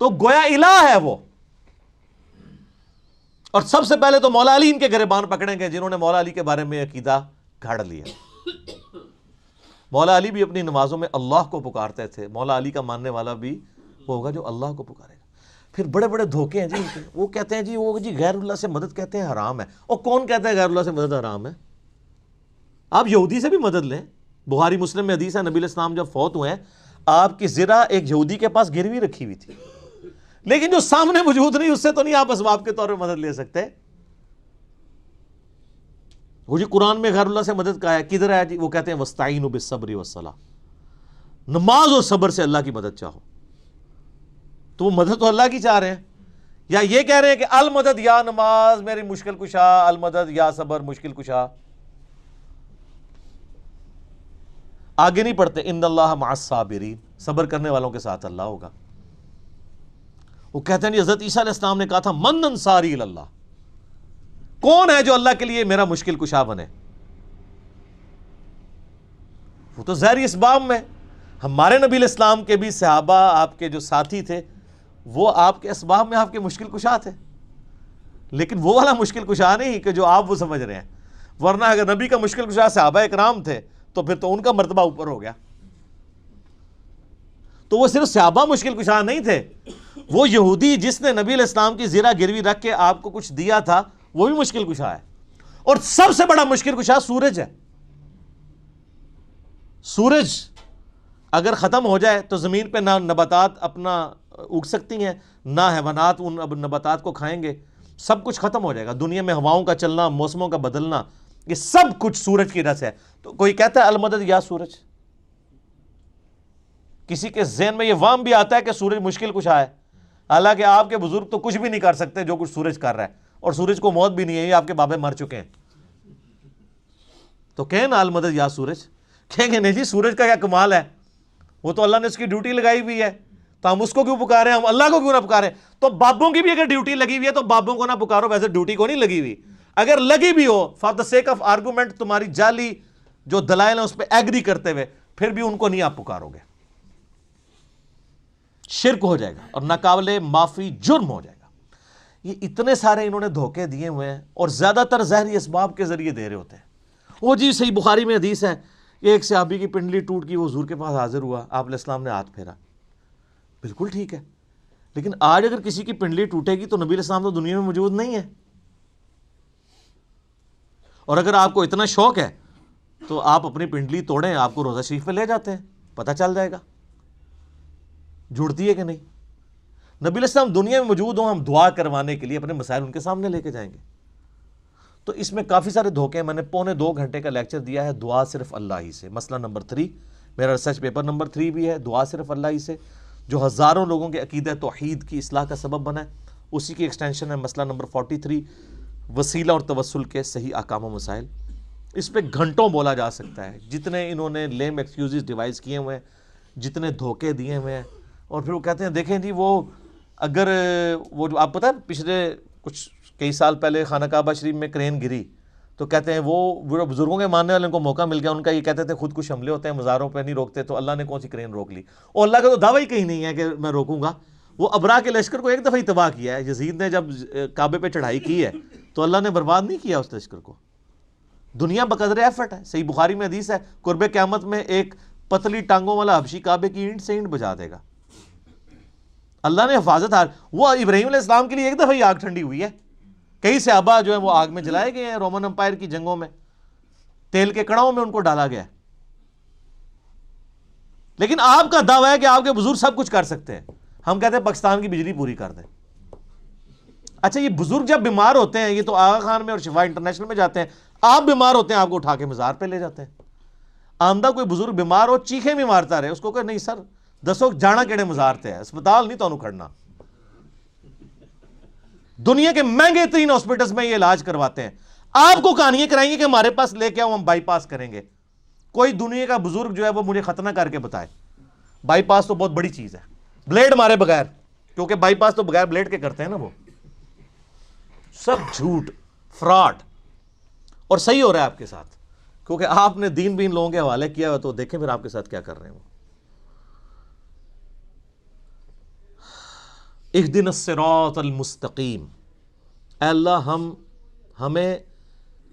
تو گویا الہ ہے وہ. اور سب سے پہلے تو مولا علی ان کے گریبان پکڑیں گے جنہوں نے مولا علی کے بارے میں عقیدہ گھڑ لیا. مولا علی بھی اپنی نمازوں میں اللہ کو پکارتے تھے. مولا علی کا ماننے والا بھی وہ ہوگا جو اللہ کو پکارے گا. پھر بڑے بڑے دھوکے ہیں جی ان کے. وہ کہتے ہیں جی وہ جی غیر اللہ سے مدد کہتے ہیں حرام ہے. اور کون کہتا ہے غیر اللہ سے مدد حرام ہے؟ آپ یہودی سے بھی مدد لیں. بخاری مسلم میں حدیث ہے نبی علیہ السلام جب فوت ہوئے ہیں آپ کی زرہ ایک یہودی کے پاس گروی رکھی ہوئی تھی، لیکن جو سامنے موجود نہیں اس سے تو نہیں آپ اسباب کے طور پہ مدد لے سکتے. وہ جی قرآن میں غیر اللہ سے مدد کا ہے، کدھر ہے جی؟ وہ کہتے ہیں وَاسْتَعِینُوا بِالصَّبْرِ وَالصَّلَاةِ، نماز اور صبر سے اللہ کی مدد چاہو. تو وہ مدد تو اللہ کی چاہ رہے ہیں، یا یہ کہہ رہے ہیں کہ المدد یا نماز میری مشکل کشا، المدد یا صبر مشکل کشا. آگے نہیں پڑھتے ان اللہ مع الصابرین، صبر کرنے والوں کے ساتھ اللہ ہوگا. وہ کہتے ہیں جی حضرت عیسیٰ علیہ السلام نے کہا تھا من انصاری اللہ، کون ہے جو اللہ کے لیے میرا مشکل کشا بنے؟ وہ تو ظاہری اسباب میں. ہمارے نبی علیہ السلام کے بھی صحابہ آپ کے جو ساتھی تھے وہ آپ کے اسباب میں آپ کے مشکل کشا تھے، لیکن وہ والا مشکل کشا نہیں کہ جو آپ وہ سمجھ رہے ہیں. ورنہ اگر نبی کا مشکل کشا صحابہ اکرام تھے تو پھر تو ان کا مرتبہ اوپر ہو گیا. تو وہ صرف صحابہ مشکل کشا نہیں تھے، وہ یہودی جس نے نبی علیہ السلام کی زرہ گروی رکھ کے آپ کو کچھ دیا تھا وہ بھی مشکل کشا ہے. اور سب سے بڑا مشکل کشا سورج ہے. سورج اگر ختم ہو جائے تو زمین پہ نہ نباتات اپنا اگ سکتی ہیں، نہ حیوانات ان نباتات کو کھائیں گے. سب کچھ ختم ہو جائے گا. دنیا میں ہواؤں کا چلنا، موسموں کا بدلنا، یہ سب کچھ سورج کی وجہ سے ہے. تو کوئی کہتا ہے المدد یا سورج، کسی کے ذہن میں یہ وہم بھی آتا ہے کہ سورج مشکل کشا ہے، حالانکہ آپ کے بزرگ تو کچھ بھی نہیں کر سکتے جو کچھ سورج کر رہا ہے، اور سورج کو موت بھی نہیں ہے، یہ آپ کے بابے مر چکے ہیں. تو کہیں نا المدد یا سورج، کہیں گے نہیں جی سورج کا کیا کمال ہے، وہ تو اللہ نے اس کی ڈیوٹی لگائی ہوئی ہے، تو ہم اس کو کیوں پکارے، ہم اللہ کو کیوں نہ پکارے؟ تو بابوں کی بھی اگر ڈیوٹی لگی ہوئی ہے تو بابوں کو نہ پکارو. ویسے ڈیوٹی کو نہیں لگی ہوئی، اگر لگی بھی ہو for the sake of argument, تمہاری جعلی جو دلائل ہیں اس پہ ایگری کرتے ہوئے، پھر بھی ان کو نہیں آپ پکارو گے. شرک ہو جائے گا اور ناقابل معافی جرم ہو جائے گا. یہ اتنے سارے انہوں نے دھوکے دیے ہوئے ہیں اور زیادہ تر ظاہری اسباب کے ذریعے دے رہے ہوتے ہیں. وہ جی صحیح بخاری میں حدیث ہے، ایک صحابی کی پنڈلی ٹوٹ گئی، وہ حضور کے پاس حاضر ہوا، آپ علیہ السلام نے ہاتھ پھیرا. بالکل ٹھیک ہے، لیکن آج اگر کسی کی پنڈلی ٹوٹے گی تو نبی علیہ السلام تو دنیا میں موجود نہیں ہے. اور اگر آپ کو اتنا شوق ہے تو آپ اپنی پنڈلی توڑیں، آپ کو روضہ شریف پہ لے جاتے ہیں، پتہ چل جائے گا جڑتی ہے کہ نہیں. نبی علیہ السلام دنیا میں موجود ہوں، ہم دعا کروانے کے لیے اپنے مسائل ان کے سامنے لے کے جائیں گے. تو اس میں کافی سارے دھوکے ہیں. میں نے 2.25 گھنٹے کا لیکچر دیا ہے دعا صرف اللہ ہی سے. مسئلہ نمبر 3 میرا ریسرچ پیپر نمبر 3 بھی ہے، دعا صرف اللہ ہی سے، جو ہزاروں لوگوں کے عقیدہ توحید کی اصلاح کا سبب بنا ہے. اسی کی ایکسٹینشن ہے مسئلہ نمبر 43 وسیلہ اور توسل کے صحیح احکام و مسائل. اس پہ گھنٹوں بولا جا سکتا ہے، جتنے انہوں نے لیم ایکسکیوزز ڈیوائز کیے ہوئے ہیں، جتنے دھوکے دیے ہوئے ہیں. اور پھر وہ کہتے ہیں دیکھیں جی وہ اگر وہ جو آپ پتہ ہے پچھلے کچھ کئی سال پہلے خانہ کعبہ شریف میں کرین گری تو کہتے ہیں وہ بزرگوں کے ماننے والوں کو موقع مل گیا ان کا، یہ کہتے تھے خود کچھ حملے ہوتے ہیں مزاروں پہ نہیں روکتے، تو اللہ نے کون سی کرین روک لی؟ اور اللہ کا تو دعویٰ ہی کہیں نہیں ہے کہ میں روکوں گا. وہ ابرا کے لشکر کو ایک دفعہ ہی تباہ کیا ہے. یزید نے جب کعبے پہ چڑھائی کی ہے تو اللہ نے برباد نہیں کیا اس لشکر کو. دنیا بقدر ایفرٹ ہے. صحیح بخاری میں حدیث ہے قرب قیامت میں ایک پتلی ٹانگوں والا حبشی کعبے کی اینٹ سے اینٹ بجا دے گا. اللہ نے حفاظت وہ ابراہیم علیہ السلام کے لیے ایک دفعہ ہی آگ ٹھنڈی ہوئی ہے. کئی صحابہ جو ہیں وہ آگ میں جلائے گئے ہیں، رومن امپائر کی جنگوں میں تیل کے کڑاؤں میں ان کو ڈالا گیا. لیکن آپ کا دعویٰ ہے کہ آپ کے بزرگ سب کچھ کر سکتے ہیں. ہم کہتے ہیں پاکستان کی بجلی پوری کر دیں. اچھا یہ بزرگ جب بیمار ہوتے ہیں، یہ تو آغا خان میں اور شفا انٹرنیشنل میں جاتے ہیں، آپ بیمار ہوتے ہیں آپ کو اٹھا کے مزار پہ لے جاتے ہیں. آمدہ کوئی بزرگ بیمار ہو چیخیں بھی مارتا رہے، اس کو کہ نہیں سر دسو جانا کیڑے مزار تے ہے، اسپتال نہیں تو کھڑنا. دنیا کے مہنگے ترین ہاسپٹلز میں یہ علاج کرواتے ہیں. آپ کو کہانیاں کرائیں گے کہ ہمارے پاس لے کے آؤ ہم بائی پاس کریں گے. کوئی دنیا کا بزرگ جو ہے وہ مجھے ختنہ کر کے بتائے. بائی پاس تو بہت بڑی چیز ہے، بلیڈ مارے بغیر، کیونکہ بائی پاس تو بغیر بلیڈ کے کرتے ہیں نا. وہ سب جھوٹ فراڈ. اور صحیح ہو رہا ہے آپ کے ساتھ، کیونکہ آپ نے دین بین لوگوں کے حوالے کیا ہوا. تو دیکھیں پھر آپ کے ساتھ کیا کر رہے ہیں وہ. اہدنا الصراط المستقیم، اے اللہ ہمیں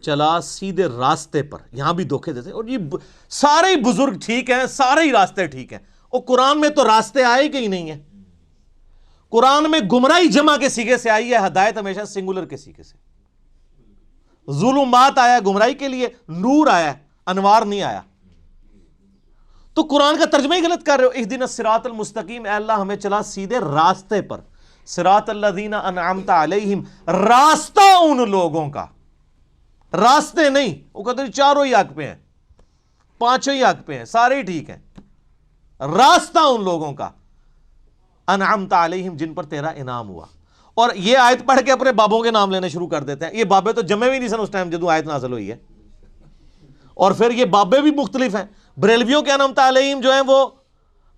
چلا سیدھے راستے پر. یہاں بھی دھوکے دیتے ہیں. اور یہ سارے ہی بزرگ ٹھیک ہیں، سارے ہی راستے ٹھیک ہیں. اور قرآن میں تو راستے آئے کہ ہی نہیں ہیں. قرآن میں گمراہی جمع کے سیغے سے آئی ہے، ہدایت ہمیشہ سنگولر کے سیغے سے. ظلمات آیا گمراہی کے لیے، نور آیا، انوار نہیں آیا. تو قرآن کا ترجمہ ہی غلط کر رہے ہو. اہدنا الصراط المستقیم، اے اللہ ہمیں چلا سیدھے راستے پر. صراط الذین انعمت علیہم، راستہ ان لوگوں کا، راستے نہیں. وہ کہتے ہیں چاروں ہی حق پہ ہیں، پانچوں ہی حق پہ ہیں، سارے ہی ٹھیک ہیں. راستہ ان لوگوں کا انعمت علیہم، جن پر تیرا انعام ہوا. اور یہ آیت پڑھ کے اپنے بابوں کے نام لینے شروع کر دیتے ہیں. یہ بابے تو جمے بھی نہیں سن اس ٹائم جدو آیت نازل ہوئی ہے. اور پھر یہ بابے بھی مختلف ہیں. بریلویوں کے انعمت علیہم جو ہیں وہ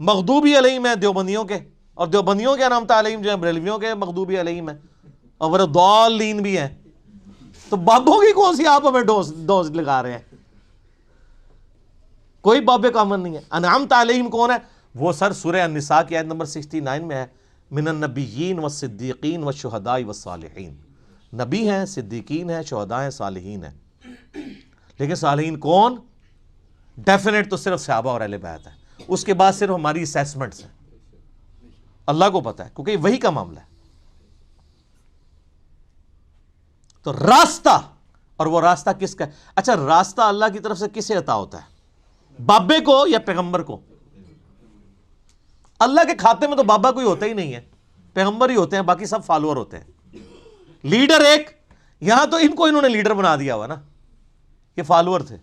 مغضوبی علیہم ہیں دیوبندیوں کے، اور دیوبندیوں کے انعمت علیہم جو ہیں بریلویوں کے مغضوبی علیہم ہیں، اور وہ ضالین بھی ہیں. تو بابوں کی کون سی آپ ہمیں ڈوز لگا رہے ہیں؟ کوئی بابے کامن نہیں ہے. انعمت علیہم کون ہے؟ وہ سر سورہ النساء کی آیت نمبر 69 میں ہے، من النبیین والصدیقین والشہداء والصالحین. نبی ہیں، صدیقین ہیں، شہداء ہیں، صالحین ہیں. لیکن صالحین کون؟ ڈیفینیٹ تو صرف صحابہ اور اہل بیت ہے. اس کے بعد صرف ہماری اسیسمنٹس ہیں. اللہ کو پتہ ہے، کیونکہ یہ وہی کا معاملہ ہے. تو راستہ، اور وہ راستہ کس کا ہے؟ اچھا راستہ اللہ کی طرف سے کسے عطا ہوتا ہے؟ بابے کو یا پیغمبر کو؟ اللہ کے کھاتے میں تو بابا کوئی ہوتا ہی نہیں ہے، پیغمبر ہی ہوتے ہیں، باقی سب فالوور ہوتے ہیں. لیڈر ایک، یہاں تو ان کو انہوں نے لیڈر بنا دیا ہوا نا، یہ فالوور تھے.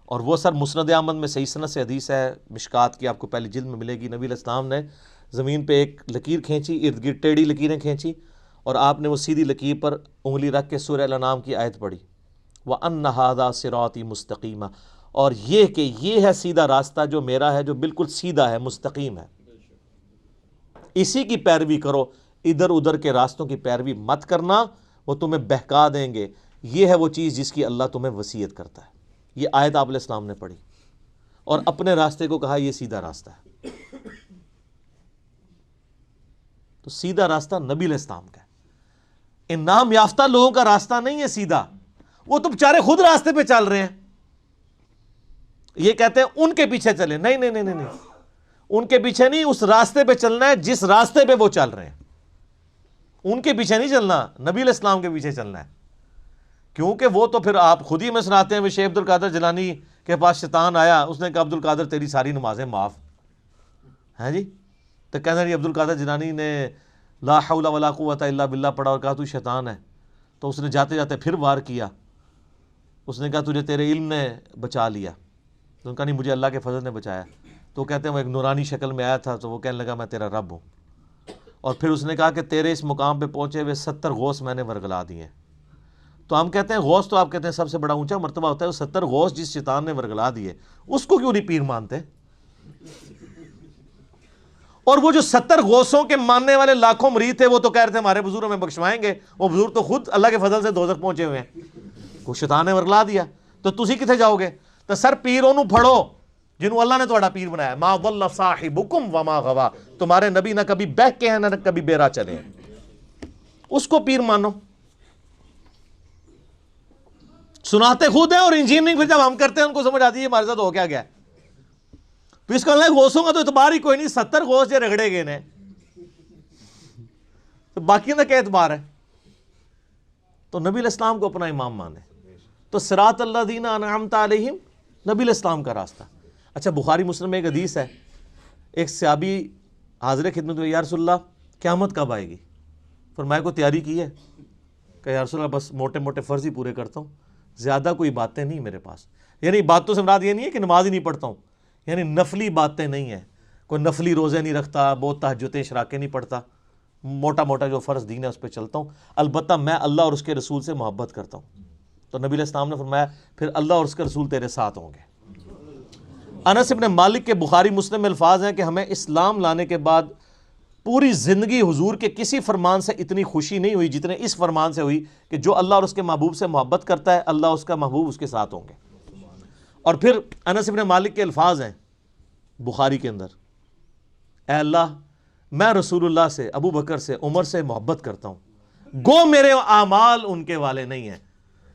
اور وہ سر مسند احمد میں صحیح سند سے حدیث ہے، مشکات کی آپ کو پہلی جلد میں ملے گی. نبی علیہ السلام نے زمین پہ ایک لکیر کھینچی، ارد گرد ٹیڑھی لکیریں کھینچی، اور آپ نے وہ سیدھی لکیر پر انگلی رکھ کے سورہ الانعام کی آیت پڑھی، وَأَنَّ هَذَا صِرَاطِي مُسْتَقِيمًا، اور یہ کہ یہ ہے سیدھا راستہ جو میرا ہے، جو بالکل سیدھا ہے، مستقیم ہے. اسی کی پیروی کرو، ادھر ادھر کے راستوں کی پیروی مت کرنا، وہ تمہیں بہکا دیں گے. یہ ہے وہ چیز جس کی اللہ تمہیں وصیت کرتا ہے. یہ آیت آپ علیہ السلام نے پڑھی اور اپنے راستے کو کہا یہ سیدھا راستہ ہے. تو سیدھا راستہ نبی علیہ السلام کا ہے. ان نام یافتہ لوگوں کا راستہ نہیں ہے سیدھا. وہ تو بیچارے خود راستے پہ چل رہے ہیں. یہ کہتے ہیں ان کے پیچھے چلے. نہیں نہیں نہیں نہیں، ان کے پیچھے نہیں، اس راستے پہ چلنا ہے جس راستے پہ وہ چل رہے ہیں. ان کے پیچھے نہیں چلنا، نبی علیہ السلام کے پیچھے چلنا ہے. کیونکہ وہ تو پھر آپ خود ہی میں سناتے ہیں، شیخ عبد القادر جیلانی کے پاس شیطان آیا، اس نے کہا عبد القادر تیری ساری نمازیں معاف ہیں جی. تو کہنا جی عبد القادر جیلانی نے لا حول ولا قوت الا باللہ پڑھا اور کہا تو شیطان ہے. تو اس نے جاتے جاتے پھر وار کیا. اس نے کہا تجھے تیرے علم نے بچا لیا. تو ان کا نہیں، مجھے اللہ کے فضل نے بچایا. تو کہتے ہیں وہ ایک نورانی شکل میں آیا تھا، تو وہ کہنے لگا میں تیرا رب ہوں. اور پھر اس نے کہا کہ تیرے اس مقام پہ پہنچے ہوئے 70 غوث میں نے ورگلا دیے. تو ہم کہتے ہیں غوث تو آپ کہتے ہیں سب سے بڑا اونچا مرتبہ ہوتا ہے. وہ 70 غوث جس شیطان نے ورگلا دیے اس کو کیوں نہیں پیر مانتے؟ اور وہ جو 70 غوثوں کے ماننے والے لاکھوں مرید تھے، وہ تو کہہ رہے تھے ہمارے بزرگ ہمیں بخشوائیں گے. وہ بزرگ تو خود اللہ کے فضل سے دوزخ پہنچے ہوئے ہیں. وہ شیطان نے ورگلا دیا. تو تسی کتنے جاؤ گے؟ تو سر پیر انہوں پڑھو جنہوں اللہ نے تھوڑا پیر بنایا. ما ضل صاحبکم وما غوا، تمہارے نبی نہ کبھی بہک کے ہیں نہ کبھی بیرا چلے ہیں. اس کو پیر مانو. سناتے خود ہیں اور انجینئرنگ پھر جب ہم کرتے ہیں ان کو سمجھ آتی ہے ہمارے ساتھ ہو کیا گیا. پھر اس کا اللہ غوثوں کا تو اعتبار ہی کوئی نہیں. 70 غوث جو رگڑے گئے نے تو باقی کا کیا اعتبار ہے؟ تو نبی علیہ السلام کو اپنا امام مانے. تو صراط الذین انعمت علیہم نبی علیہ السلام کا راستہ. اچھا بخاری مسلم میں ایک حدیث ہے، ایک صحابی حاضر خدمت میں، یا رسول اللہ قیامت کب آئے گی؟ فرمایا کو تیاری کی ہے؟ کہ یا رسول اللہ بس موٹے موٹے فرض ہی پورے کرتا ہوں، زیادہ کوئی باتیں نہیں میرے پاس. یعنی باتوں سے مراد یہ نہیں ہے کہ نماز ہی نہیں پڑھتا ہوں، یعنی نفلی باتیں نہیں ہیں، کوئی نفلی روزے نہیں رکھتا، بہت تہجدیں اشراقیں نہیں پڑھتا، موٹا موٹا جو فرض دین ہے اس پہ چلتا ہوں. البتہ میں اللہ اور اس کے رسول سے محبت کرتا ہوں. تو نبی علیہ السلام نے فرمایا پھر اللہ اور اس کے رسول تیرے ساتھ ہوں گے. انس بن مالک کے بخاری مسلم میں الفاظ ہیں کہ ہمیں اسلام لانے کے بعد پوری زندگی حضور کے کسی فرمان سے اتنی خوشی نہیں ہوئی جتنے اس فرمان سے ہوئی کہ جو اللہ اور اس کے محبوب سے محبت کرتا ہے اللہ اس کا محبوب اس کے ساتھ ہوں گے. اور پھر انس بن مالک کے الفاظ ہیں بخاری کے اندر، اے اللہ میں رسول اللہ سے، ابو بکر سے، عمر سے محبت کرتا ہوں، گو میرے اعمال ان کے والے نہیں ہیں،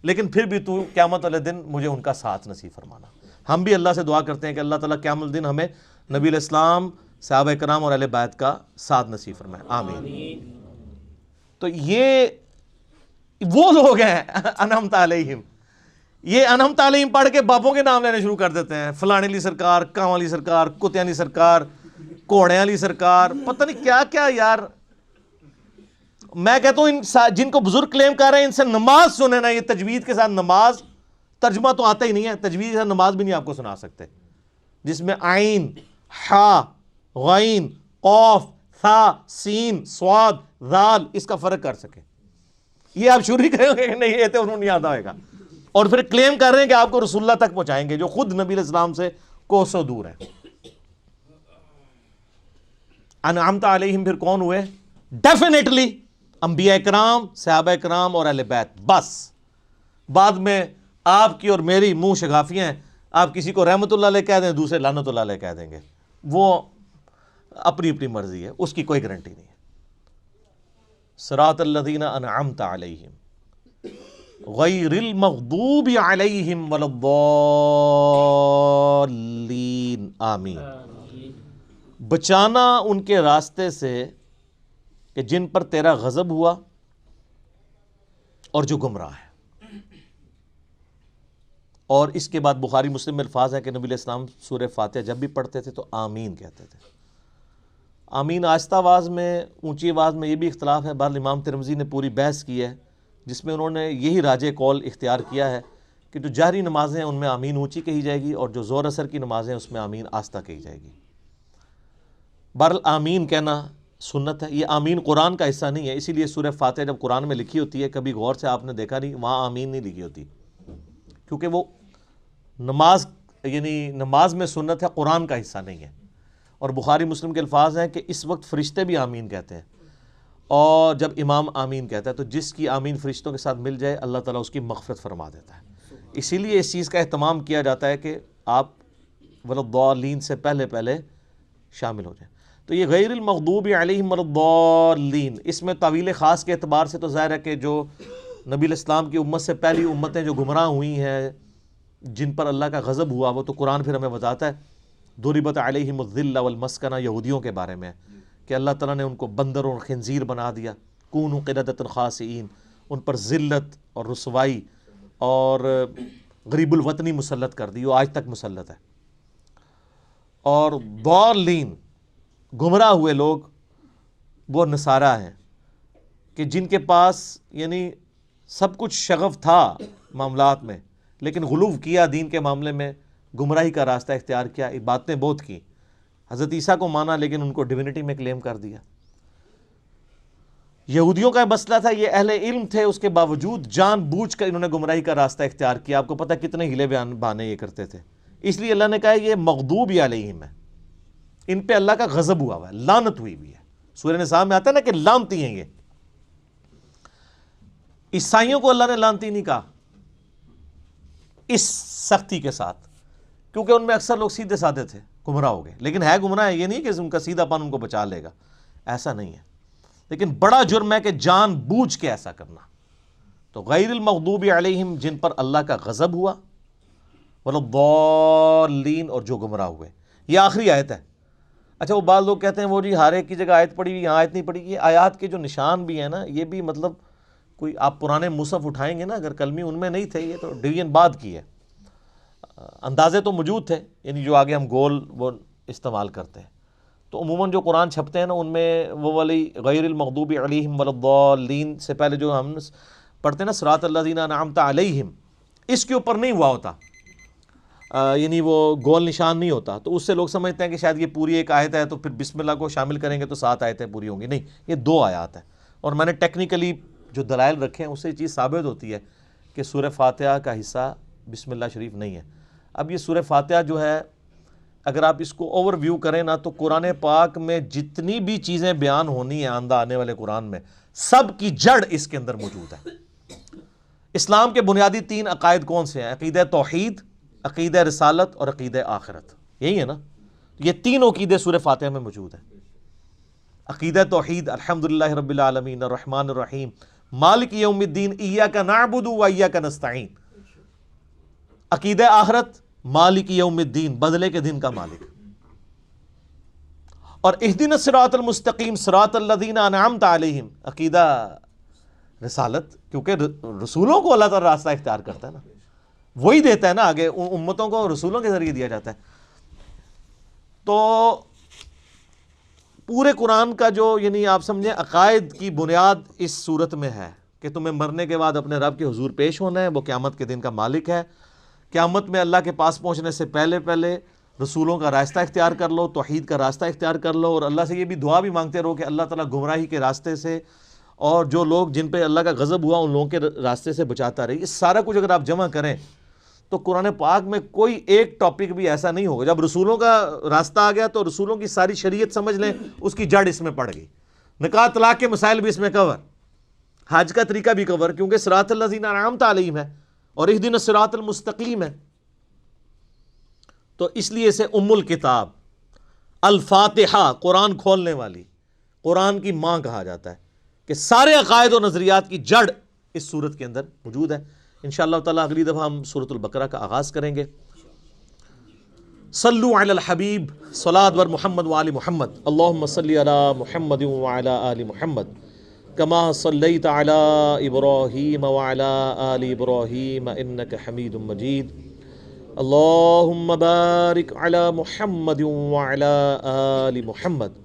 لیکن پھر بھی تو قیامت والے دن مجھے ان کا ساتھ نصیب فرمانا. ہم بھی اللہ سے دعا کرتے ہیں کہ اللہ تعالیٰ قیامت الدن ہمیں نبی علیہ السلام، صحابہ کرام اور اہل بیت کا ساتھ نصیب فرمائے، آمین. تو یہ وہ لوگ ہیں انعمت علیہم، یہ انعمت علیہم پڑھ کے باپوں کے نام لینے شروع کر دیتے ہیں، فلانے علی سرکار، کاں علی سرکار، کتیاں علی سرکار، کوڑے علی سرکار، پتہ نہیں کیا کیا. یار میں کہتا ہوں ان جن کو بزرگ کلیم کر رہے ہیں ان سے نماز سنیں نا، یہ تجوید کے ساتھ نماز، ترجمہ تو آتا ہی نہیں ہے، تجوید کے ساتھ نماز بھی نہیں آپ کو سنا سکتے، جس میں عین، حا، غین، قوف، ثا، سین، صاد، ذال اس کا فرق کر سکے. یہ آپ شروع ہی کریں گے کہ نہیں یہ تو انہوں نہیں یاد آئے گا، اور پھر کلیم کر رہے ہیں کہ آپ کو رسول اللہ تک پہنچائیں گے جو خود نبی علیہ السلام سے کوسوں دور ہیں. انعمت علیہم پھر کون ہوئے؟ ڈیفینیٹلی انبیاء کرام، صحابہ کرام اور اہل بیت. بس بعد میں آپ کی اور میری منہ شگافیاں ہیں، آپ کسی کو رحمت اللہ علیہ کہہ دیں، دوسرے لعنت اللہ علیہ کہہ دیں گے، وہ اپنی اپنی مرضی ہے، اس کی کوئی گارنٹی نہیں ہے. صراط الذین انعمت علیہم غیر المغضوب علیہم ولا الضالین، آمین. بچانا ان کے راستے سے کہ جن پر تیرا غضب ہوا اور جو گمراہ ہے. اور اس کے بعد بخاری مسلم میں الفاظ ہیں کہ نبی علیہ السلام سورہ فاتحہ جب بھی پڑھتے تھے تو آمین کہتے تھے. آمین آہستہ آواز میں، اونچی آواز میں، یہ بھی اختلاف ہے. بہرحال امام ترمذی نے پوری بحث کی ہے جس میں انہوں نے یہی راجع قول اختیار کیا ہے کہ جو جہری نمازیں ہیں ان میں آمین اونچی کہی جائے گی، اور جو زور اثر کی نمازیں ہیں اس میں آمین آہستہ کہی جائے گی. بہرحال آمین کہنا سنت ہے. یہ آمین قرآن کا حصہ نہیں ہے، اسی لیے سورہ فاتحہ جب قرآن میں لکھی ہوتی ہے کبھی غور سے آپ نے دیکھا نہیں وہاں آمین نہیں لکھی ہوتی، کیونکہ وہ نماز یعنی نماز میں سنت ہے، قرآن کا حصہ نہیں ہے. اور بخاری مسلم کے الفاظ ہیں کہ اس وقت فرشتے بھی آمین کہتے ہیں، اور جب امام آمین کہتا ہے تو جس کی آمین فرشتوں کے ساتھ مل جائے اللہ تعالیٰ اس کی مغفرت فرما دیتا ہے. اسی لیے اس چیز کا اہتمام کیا جاتا ہے کہ آپ ولضالین سے پہلے پہلے شامل ہو جائیں. تو یہ غیر المغضوب علیہم ولضالین، اس میں طویل خاص کے اعتبار سے تو ظاہر ہے کہ جو نبی علیہ السلام کی امت سے پہلی امتیں جو گمراہ ہوئی ہیں، جن پر اللہ کا غضب ہوا، وہ تو قرآن پھر ہمیں بتاتا ہے. ضربت علیہم الذلہ والمسکنہ یہودیوں کے بارے میں کہ اللہ تعالیٰ نے ان کو بندر اور خنزیر بنا دیا، کونوا قردۃ خاسئین، ان پر ذلت اور رسوائی اور غریب الوطنی مسلط کر دی، وہ آج تک مسلط ہے. اور ضالین گمراہ ہوئے لوگ وہ نصارہ ہیں کہ جن کے پاس یعنی سب کچھ شغف تھا معاملات میں، لیکن غلو کیا دین کے معاملے میں، گمراہی کا راستہ اختیار کیا، باتیں بہت کی، حضرت عیسیٰ کو مانا لیکن ان کو ڈیونٹی میں کلیم کر دیا. یہودیوں کا مسئلہ تھا، یہ اہل علم تھے، اس کے باوجود جان بوجھ کر انہوں نے گمراہی کا راستہ اختیار کیا. آپ کو پتہ کتنے ہیلے بہانے یہ کرتے تھے. اس لیے اللہ نے کہا یہ مغضوب علیہم ہے، ان پہ اللہ کا غضب ہوا ہے، لعنت ہوئی بھی ہے. سورہ نساء میں آتا ہے نا کہ لعنتی ہیں یہ. عیسائیوں کو اللہ نے لعنتی نہیں کہا اس سختی کے ساتھ، کیونکہ ان میں اکثر لوگ سیدھے سادے تھے، گمراہ ہو گئے. لیکن ہے گمراہ ہے، یہ نہیں کہ ان کا سیدھا پن ان کو بچا لے گا، ایسا نہیں ہے. لیکن بڑا جرم ہے کہ جان بوجھ کے ایسا کرنا. تو غیر المغضوب علیہم جن پر اللہ کا غضب ہوا، والضالین اور جو گمراہ ہوئے. یہ آخری آیت ہے. اچھا وہ بعض لوگ کہتے ہیں وہ جی ہر ایک کی جگہ آیت پڑھی ہوئی، یہاں آیت نہیں پڑھی. یہ آیات کے جو نشان بھی ہیں نا، یہ بھی مطلب کوئی آپ پرانے مصحف اٹھائیں گے نا، اگر کلمی ان میں نہیں تھے، یہ تو ڈویژن بعد کی ہے. اندازے تو موجود تھے، یعنی جو آگے ہم گول وہ استعمال کرتے ہیں، تو عموماً جو قرآن چھپتے ہیں نا ان میں وہ والی غیر المغضوب علیہم ولا الضالین سے پہلے جو ہم پڑھتے ہیں نا صراط الذین انعمت علیہم، اس کے اوپر نہیں ہوا ہوتا، یعنی وہ گول نشان نہیں ہوتا، تو اس سے لوگ سمجھتے ہیں کہ شاید یہ پوری ایک آیت ہے تو پھر بسم اللہ کو شامل کریں گے تو 7 آیتیں پوری ہوں گی. نہیں، یہ 2 آیات ہیں. اور میں نے ٹیکنیکلی جو دلائل رکھے ہیں اس سے یہ چیز ثابت ہوتی ہے کہ سورہ فاتحہ کا حصہ بسم اللہ شریف نہیں ہے. اب یہ سورہ فاتحہ جو ہے اگر آپ اس کو اوور ویو کریں نا تو قرآن پاک میں جتنی بھی چیزیں بیان ہونی ہیں آئندہ آنے والے قرآن میں، سب کی جڑ اس کے اندر موجود ہے. اسلام کے بنیادی 3 عقائد کون سے ہیں؟ عقیدہ توحید، عقیدہ رسالت اور عقیدہ آخرت. یہی ہے نا، یہ 3 عقیدے سورہ فاتحہ میں موجود ہیں. عقیدہ توحید الحمدللہ رب العالمین الرحمن الرحیم مالک یوم الدین ایاک نعبد و ایاک نستعین. عقیدہ آخرت مالک یوم الدین، بدلے کے دن کا مالک. اور اہدنا الصراط المستقیم صراط الذین انعمت علیہم عقیدہ رسالت، کیونکہ رسولوں کو اللہ تعالی راستہ اختیار کرتا ہے نا، وہی دیتا ہے نا آگے، امتوں کو رسولوں کے ذریعے دیا جاتا ہے. تو پورے قرآن کا جو یعنی آپ سمجھیں عقائد کی بنیاد اس صورت میں ہے کہ تمہیں مرنے کے بعد اپنے رب کے حضور پیش ہونا ہے، وہ قیامت کے دن کا مالک ہے. قیامت میں اللہ کے پاس پہنچنے سے پہلے پہلے رسولوں کا راستہ اختیار کر لو، توحید کا راستہ اختیار کر لو، اور اللہ سے یہ بھی دعا بھی مانگتے رہو کہ اللہ تعالیٰ گمراہی کے راستے سے اور جو لوگ جن پہ اللہ کا غضب ہوا ان لوگوں کے راستے سے بچاتا رہے. یہ سارا کچھ اگر آپ جمع کریں تو قرآن پاک میں کوئی ایک ٹاپک بھی ایسا نہیں ہوگا. جب رسولوں کا راستہ آ گیا تو رسولوں کی ساری شریعت سمجھ لیں، اس کی جڑ اس میں پڑ گئی. نکاح طلاق کے مسائل بھی اس میں کور، حج کا طریقہ بھی کور، کیونکہ صراط الذین انعمت علیہم ہے اور اہدنا الصراط المستقیم ہے. تو اس لیے اسے ام الکتاب الفاتحہ، قرآن کھولنے والی، قرآن کی ماں کہا جاتا ہے کہ سارے عقائد و نظریات کی جڑ اس صورت کے اندر موجود ہے. انشاءاللہ تعالیٰ اگلی دفعہ ہم سورۃ البقرہ کا آغاز کریں گے. صلو علی الحبیب صلاۃ ور محمد وآل محمد. اللہم صلی علی محمد وعلی آل محمد کما صلیت علی ابراہیم وعلی آل ابراہیم انک حمید مجید. اللہم بارک علی محمد وعلی آل محمد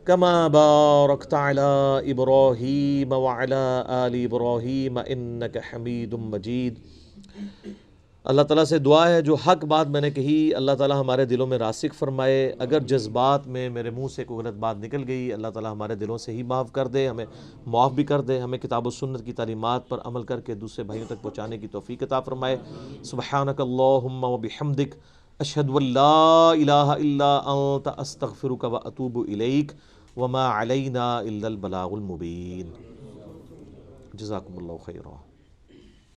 کما بارکت علی ابراہیم وعلی آل ابراہیم انک حمید مجید. اللہ تعالیٰ سے دعا ہے جو حق بات میں نے کہی اللہ تعالیٰ ہمارے دلوں میں راسخ فرمائے. اگر جذبات میں میرے منہ سے کوئی غلط بات نکل گئی اللہ تعالیٰ ہمارے دلوں سے ہی معاف کر دے، ہمیں معاف بھی کر دے، ہمیں کتاب و سنت کی تعلیمات پر عمل کر کے دوسرے بھائیوں تک پہنچانے کی توفیق عطا فرمائے. سبحانک اللہم و بحمدک اشہد ان لا الہ الا انت استغفرک و اتوب الیک وما علینا الا البلاغ المبین. جزاکم اللہ خیرا.